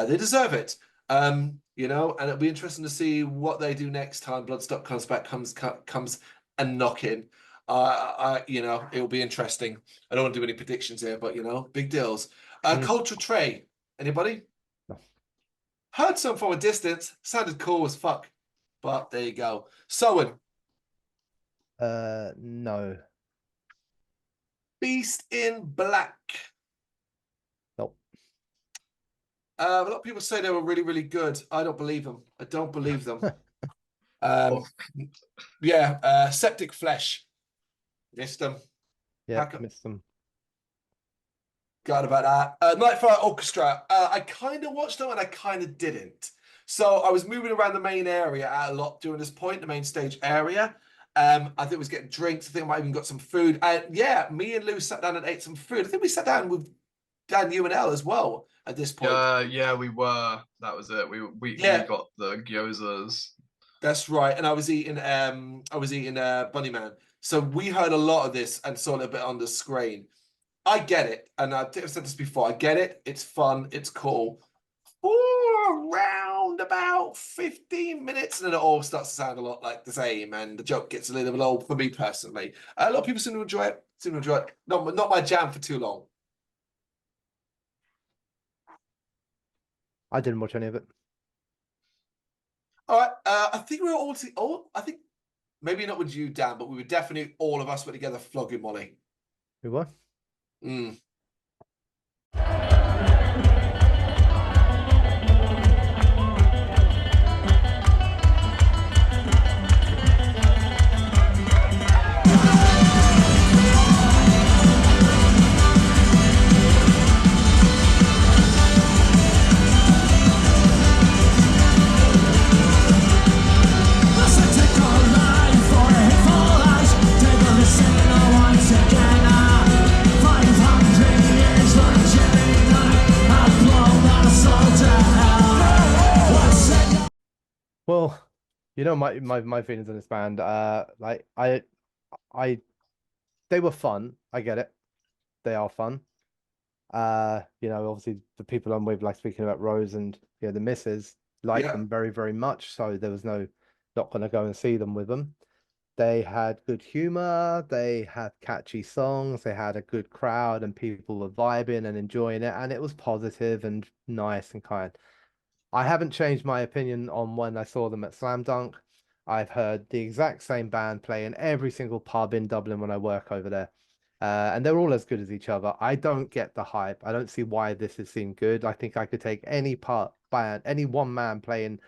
They deserve it. You know, and it'll be interesting to see what they do next time Bloodstock comes back, comes and knocking. You know, it'll be interesting. I don't want to do any predictions here, but you know, big deals. Culture Tray, anybody? No. Heard some from a distance, sounded cool as fuck, but there you go. Sowen, No. Beast in Black. Nope. A lot of people say they were really, really good. I don't believe them. I don't believe them. Yeah, Septic Flesh. Missed them. Yeah, missed them. Got about that. Nightfire Orchestra. I kind of watched them and I kind of didn't. So I was moving around the main area a lot during this point, the main stage area. I think I was getting drinks. I think I might even got some food. And yeah, me and Lou sat down and ate some food. I think we sat down with Dan UNL as well at this point. Yeah, we were. That was it. We got the gyozas. That's right. And I was eating Bunnyman. So we heard a lot of this and saw a little bit on the screen. I get it, and I've said this before. I get it. It's fun. It's cool. For around about 15 minutes, and then it all starts to sound a lot like the same, and the joke gets a little bit old for me personally. A lot of people seem to enjoy it. Not my jam for too long. I didn't watch any of it. All right. I think we were all. I think maybe not with you, Dan, but we were definitely all of us were together flogging Molly. We were. Well, you know my feelings on this band. Like they were fun. I get it. They are fun. You know, obviously the people I'm with, like speaking about Rose and the missus, like them very, very much. So there was not gonna go and see them with them. They had good humor. They had catchy songs. They had a good crowd, and people were vibing and enjoying it, and it was positive and nice and kind. I haven't changed my opinion on when I saw them at Slam Dunk. I've heard the exact same band play in every single pub in Dublin when I work over there. And they're all as good as each other. I don't get the hype. I don't see why this has seemed good. I think I could take any band, any one man playing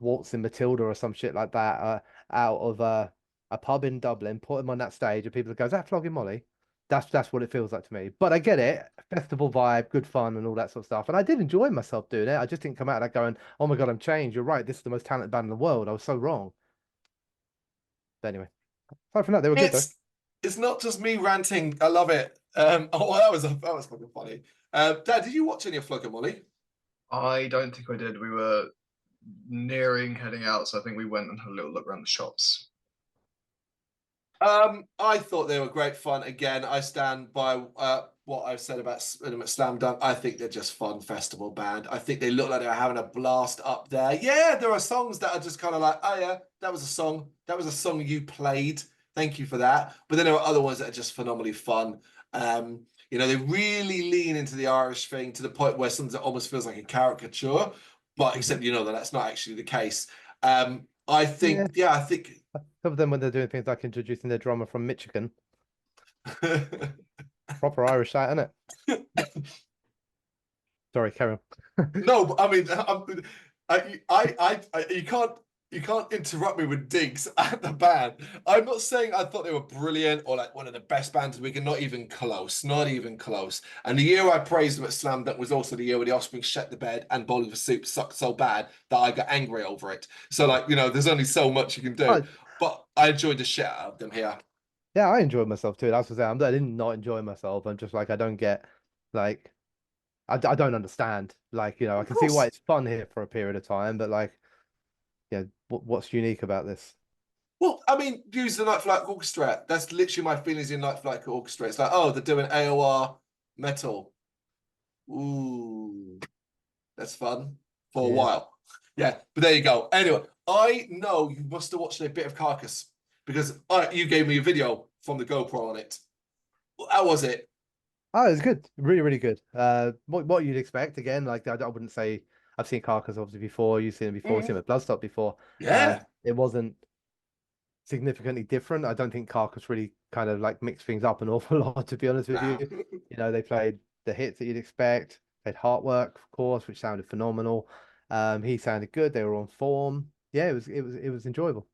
Waltz in Matilda or some shit like that out of a pub in Dublin, put him on that stage, and people go, "Is that Flogging Molly?" That's what it feels like to me. But I get it. Festival vibe, good fun and all that sort of stuff. And I did enjoy myself doing it. I just didn't come out of that going, "Oh my God, I'm changed. You're right. This is the most talented band in the world. I was so wrong." But anyway, apart from that, they were good though. It's not just me ranting. I love it. Oh, that was fucking funny. Dad, did you watch any of Flogging Molly? I don't think I did. We were nearing heading out, so I think we went and had a little look around the shops. I thought they were great fun. Again, I stand by what I've said about them at Slam Dunk. I think they're just fun festival band. I think they look like they're having a blast up there. Yeah, there are songs that are just kind of like, oh yeah, that was a song. That was a song you played. Thank you for that. But then there are other ones that are just phenomenally fun. You know, they really lean into the Irish thing to the point where sometimes it almost feels like a caricature, but except you know that's not actually the case. I think, I think some of them when they're doing things like introducing their drummer from Michigan. Proper Irish that, isn't it? Sorry, carry on. No, but I mean, you can't interrupt me with digs at the band. I'm not saying I thought they were brilliant or like one of the best bands we can, not even close, not even close. And the year I praised them at Slam Dunk was also the year where the Offspring shut the bed and Bowling for Soup sucked so bad that I got angry over it. So like, you know, there's only so much you can do. But I enjoyed the shit out of them here. Yeah, I enjoyed myself too. That's what I'm saying. I didn't not enjoy myself. I'm just like, I don't get, like, I don't understand. Like, you know, I can see why it's fun here for a period of time, but like, yeah, what's unique about this? Well, I mean, use the Night Flight Orchestra. That's literally my feelings in Night Flight Orchestra. It's like, oh, they're doing AOR metal. Ooh, that's fun. for a Yeah. while. Yeah, but there you go. Anyway, I know you must have watched a bit of Carcass because you gave me a video from the GoPro on it. How was it? Oh, it was good. Really, really good. What you'd expect. Again, like I wouldn't say I've seen Carcass obviously before. You've seen it before. You've seen it with Bloodstock before. Yeah. It wasn't significantly different. I don't think Carcass really kind of like mixed things up an awful lot, to be honest with you. You know, they played the hits that you'd expect. Played Heartwork, of course, which sounded phenomenal. He sounded good. They were on form. Yeah, it was enjoyable.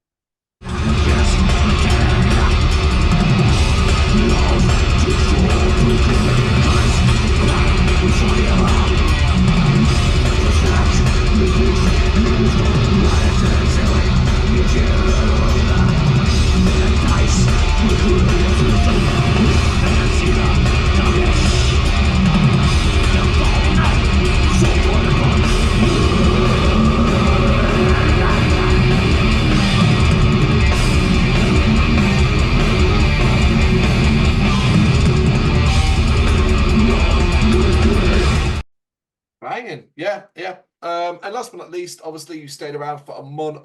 Banging. Yeah, yeah. And last but not least, obviously you stayed around for a month.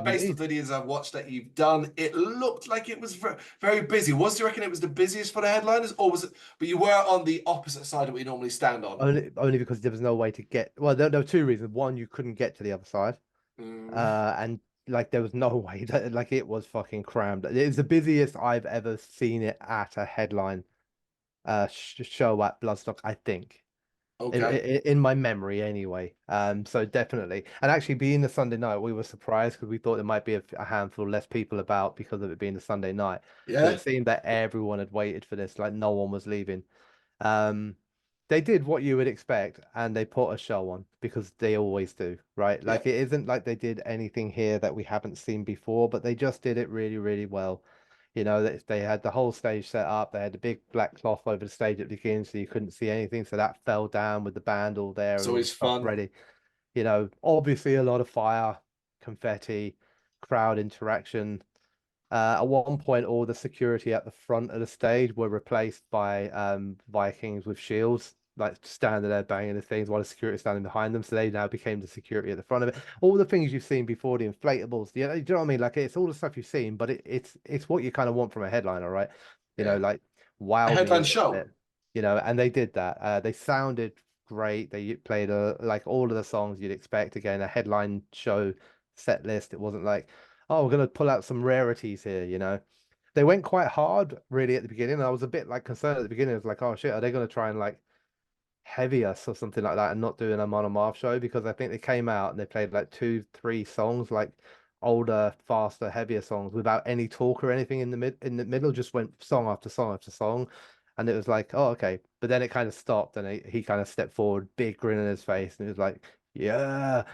Based on videos I've watched that you've done, it looked like it was very, very busy. Do you reckon it was the busiest for the headliners, or was it? But you were on the opposite side of what you normally stand on. Only because there was no way to get. Well, there were two reasons. One, you couldn't get to the other side, and like there was no way that like it was fucking crammed. It's the busiest I've ever seen it at a headline show at Bloodstock, I think. Okay. In my memory anyway. So definitely. And actually being the Sunday night, we were surprised because we thought there might be a handful less people about because of it being the Sunday night. Yeah. But it seemed that everyone had waited for this, like no one was leaving. They did what you would expect and they put a show on because they always do, right? Like it isn't like they did anything here that we haven't seen before, but they just did it really, really well. You know, they had the whole stage set up. They had the big black cloth over the stage at the beginning, so you couldn't see anything. So that fell down with the band all there It's and all the always stuff fun. ready. You know, obviously a lot of fire, confetti, crowd interaction. At one point, all the security at the front of the stage were replaced by Vikings with shields, like standing there banging the things while the security standing behind them. So they now became the security at the front of it. All the things you've seen before, the inflatables, do you know what I mean? Like it's all the stuff you've seen, but it's what you kind of want from a headliner, right? You know, like wow, A headline show. you know, and they did that. They sounded great. They played like all of the songs you'd expect. Again, a headline show set list. It wasn't like, oh, we're gonna pull out some rarities here, you know. They went quite hard really at the beginning. I was a bit like concerned at the beginning. I was like, oh shit, are they gonna try and like heavy us or something like that and not doing a monomarth show? Because I think they came out and they played like 2-3 songs, like older, faster, heavier songs without any talk or anything in the middle, just went song after song after song. And it was like, oh, okay. But then it kind of stopped and he kind of stepped forward, big grin on his face, and it was like, yeah.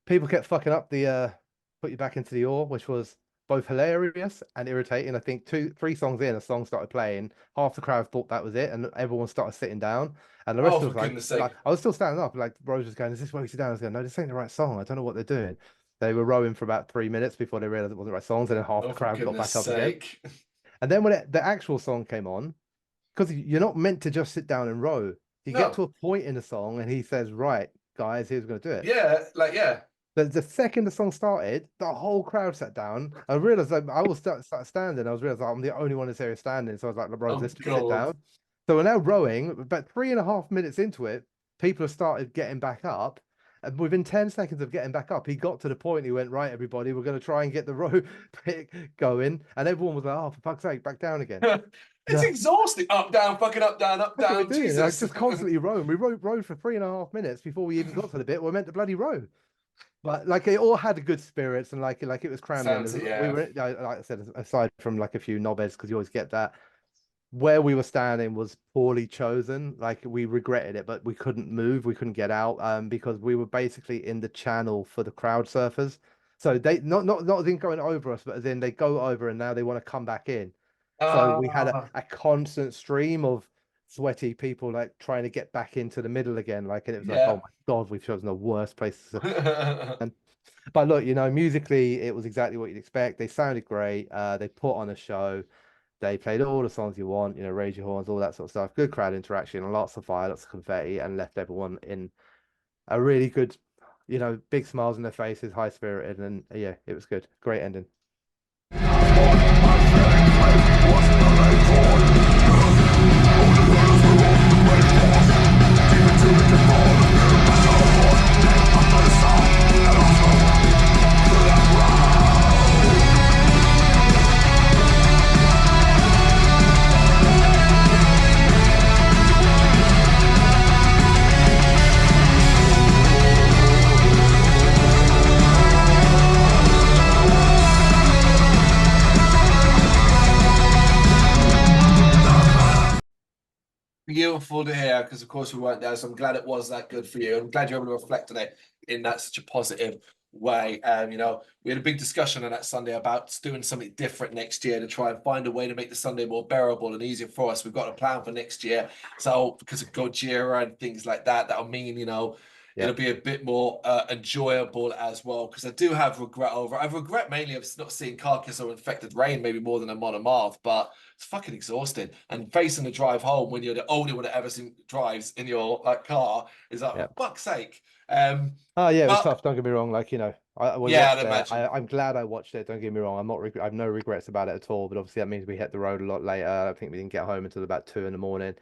People kept fucking up the put you back into the ore, which was both hilarious and irritating. I think 2-3 songs in, a song started playing, half the crowd thought that was it, and everyone started sitting down. And the rest was like I was still standing up, like Rose was going, is this where we sit down? I was going, no, this ain't the right song. I don't know what they're doing. They were rowing for about 3 minutes before they realized it wasn't the right songs, and then half the crowd got back up again. And then when the actual song came on, because you're not meant to just sit down and row. You get to a point in the song and he says, right, guys, here's going to do it. Yeah. The second the song started, the whole crowd sat down. I realized I was start standing. I was realizing I'm the only one in this area standing. So I was like, bro, let's just sit down. So we're now rowing. About 3.5 minutes into it, people have started getting back up. And within 10 seconds of getting back up, he got to the point. He went, right, everybody, we're going to try and get the row going. And everyone was like, oh, for fuck's sake, back down again. It's exhausting. Up, down, fucking up, down, up, That's down. what we're doing. Jesus. Just constantly rowing. We rowed for 3.5 minutes before we even got to the bit we're meant to bloody row. But like it all had good spirits and like it was crammed in. We were, like I said, aside from like a few knobheads, because you always get that. Where we were standing was poorly chosen. Like we regretted it, but we couldn't move. We couldn't get out because we were basically in the channel for the crowd surfers. So they not going over us, but as in they go over and now they want to come back in. So we had a constant stream of sweaty people like trying to get back into the middle again. Like, and it was like, oh my God, we've chosen the worst place. But look, you know, musically, it was exactly what you'd expect. They sounded great. They put on a show. They played all the songs you want, you know, raise your horns, all that sort of stuff. Good crowd interaction, lots of fire, lots of confetti, and left everyone in a really good, you know, big smiles on their faces, high spirited, and yeah, it was good. Great ending. Beautiful to hear, because of course we weren't there, so I'm glad it was that good for you. I'm glad you're able to reflect on it in that such a positive way. You know, we had a big discussion on that Sunday about doing something different next year to try and find a way to make the Sunday more bearable and easier for us. We've got a plan for next year. So because of Gojira and things like that, that'll mean, you know, it'll be a bit more enjoyable as well. Because I do have regret over. I regret mainly of not seeing Carcass or Infected Rain maybe more than I'm on a Marv, but it's fucking exhausting. And facing the drive home when you're the only one that ever drives in your car is like, for fuck's sake. Oh yeah, it was tough. Don't get me wrong. Like, you know, I I'd imagine. I'm glad I watched it. Don't get me wrong. I have no regrets about it at all. But obviously that means we hit the road a lot later. I think we didn't get home until about 2 in the morning.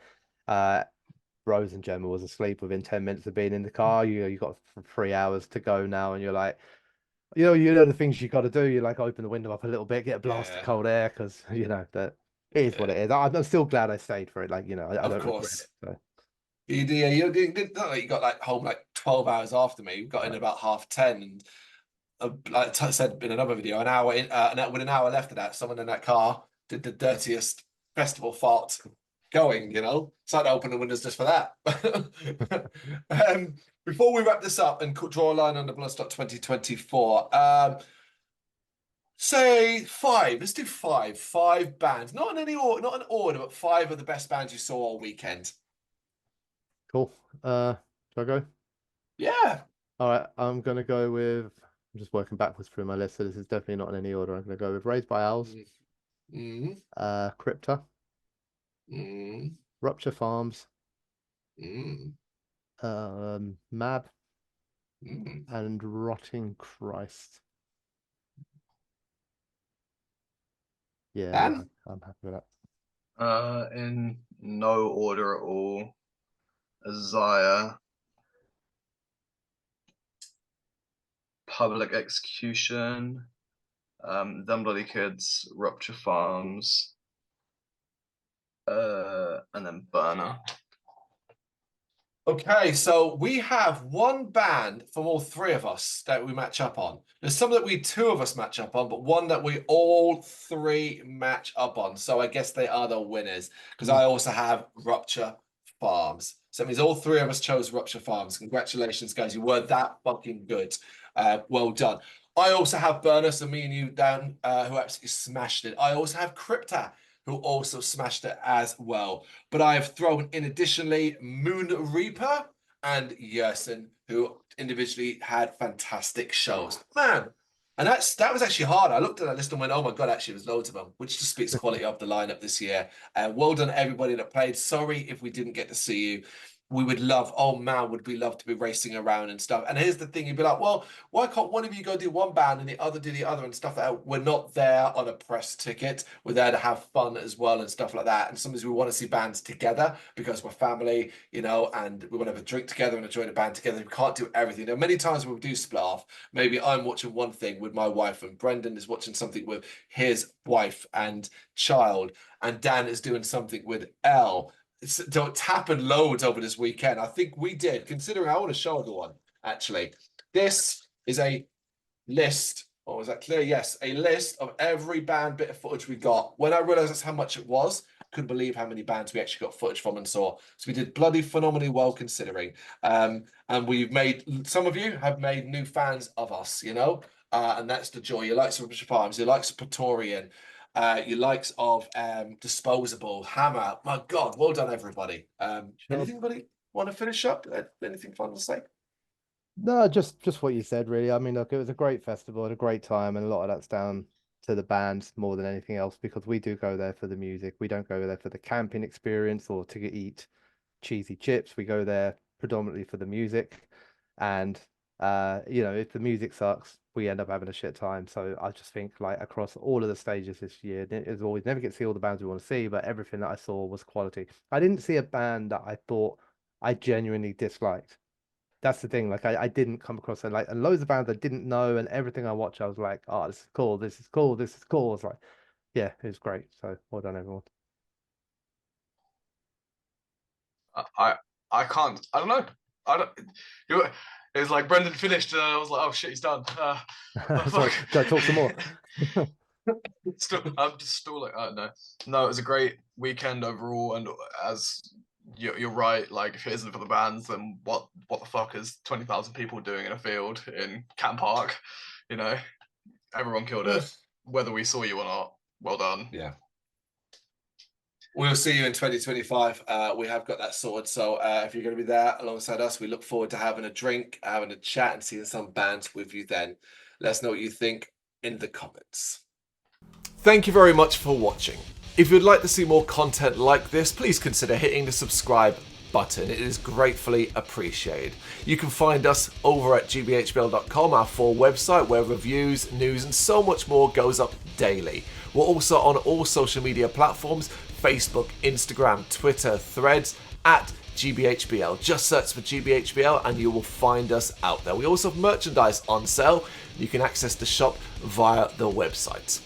Rose and Gemma was asleep within 10 minutes of being in the car. You know, you got 3 hours to go now, and you're like, you know the things you got to do. You like open the window up a little bit, get a blast of cold air, because you know that it is what it is. I'm still glad I stayed for it. Like, you know, I don't regret it. So. You got like home like 12 hours after me. We got in about 10:30, and like I said in another video, an hour in, with an hour left of that, someone in that car did the dirtiest festival fart going. You know, so I'd open the windows just for that. Before we wrap this up and draw a line on the Bloodstock 2024, say 5. Let's do 5. 5 bands, not in any order, not in order, but 5 of the best bands you saw all weekend. Cool. Shall I go? Yeah. All right. I'm gonna go with. I'm just working backwards through my list, so this is definitely not in any order. I'm gonna go with Raised by Owls, Crypta, Rupture Farms, Mab, and Rotting Christ. Yeah, I'm happy with that. In no order at all. Isaiah, Public Execution, Them Bloody Kids, Rupture Farms, and then Burner. Okay, so we have one band from all 3 of us that we match up on. There's some that 2 of us match up on, but one that we all 3 match up on. So I guess they are the winners, because I also have Rupture Farms. So that means all 3 of us chose Rupture Farms. Congratulations, guys. You were that fucking good. Well done. I also have Burner, so me and you, Dan, who absolutely smashed it. I also have Crypta, who also smashed it as well. But I have thrown in additionally Moon Reaper and Yerson, who individually had fantastic shows. Man, and that was actually hard. I looked at that list and went, oh my God, actually, there's loads of them, which just speaks quality of the lineup this year. Well done, everybody that played. Sorry if we didn't get to see you. We would love, oh man, would we love to be racing around and stuff. And here's the thing, you'd be like, well, why can't one of you go do one band and the other do the other and stuff like that? We're not there on a press ticket. We're there to have fun as well and stuff like that. And sometimes we want to see bands together because we're family, you know, and we want to have a drink together and enjoy the band together. We can't do everything. There are many times when we do split off. Maybe I'm watching one thing with my wife and Brendan is watching something with his wife and child. And Dan is doing something with Elle. It's happened loads over this weekend. I think we did, considering I want to show everyone, actually. This is a list, or was that clear? Yes, a list of every band bit of footage we got. When I realized that's how much it was, couldn't believe how many bands we actually got footage from and saw. So we did bloody phenomenally well considering. And we've made, some of you have made new fans of us, you know? And that's the joy. You like some Bishop Arms, you like some Praetorian, your likes of Disposable, Hammer. My God, well done, everybody. Anything, buddy, want to finish up? Anything fun to say? No, just what you said, really. I mean, look, it was a great festival, a great time, and a lot of that's down to the bands more than anything else, because we do go there for the music. We don't go there for the camping experience or to eat cheesy chips. We go there predominantly for the music. And if the music sucks, we end up having a shit time. So I just think, like, across all of the stages this year, as always, never get to see all the bands we want to see, but everything that I saw was quality. I didn't see a band that I thought I genuinely disliked. That's the thing. Like, I didn't come across and loads of bands I didn't know, and everything I watched, I was like, oh, this is cool, this is cool, this is cool. It's like, yeah, it was great. So well done, everyone. I can't. I don't know. I don't. It was like Brendan finished, and I was like, oh shit, he's done. Sorry, go talk some more. I'm just stalling. No, it was a great weekend overall, and as you're right, like, if it isn't for the bands, then what the fuck is 20,000 people doing in a field in Camp Park? You know, everyone killed it, whether we saw you or not. Well done. Yeah. We'll see you in 2025. We have got that sorted. So if you're going to be there alongside us, we look forward to having a drink, having a chat, and seeing some bands with you then. Let us know what you think in the comments. Thank you very much for watching. If you'd like to see more content like this, please consider hitting the subscribe button. It is gratefully appreciated. You can find us over at gbhbl.com, our full website, where reviews, news, and so much more goes up daily. We're also on all social media platforms: Facebook, Instagram, Twitter, Threads, at gbhbl. Just search for gbhbl and you will find us out there. We also have merchandise on sale. You can access the shop via the website.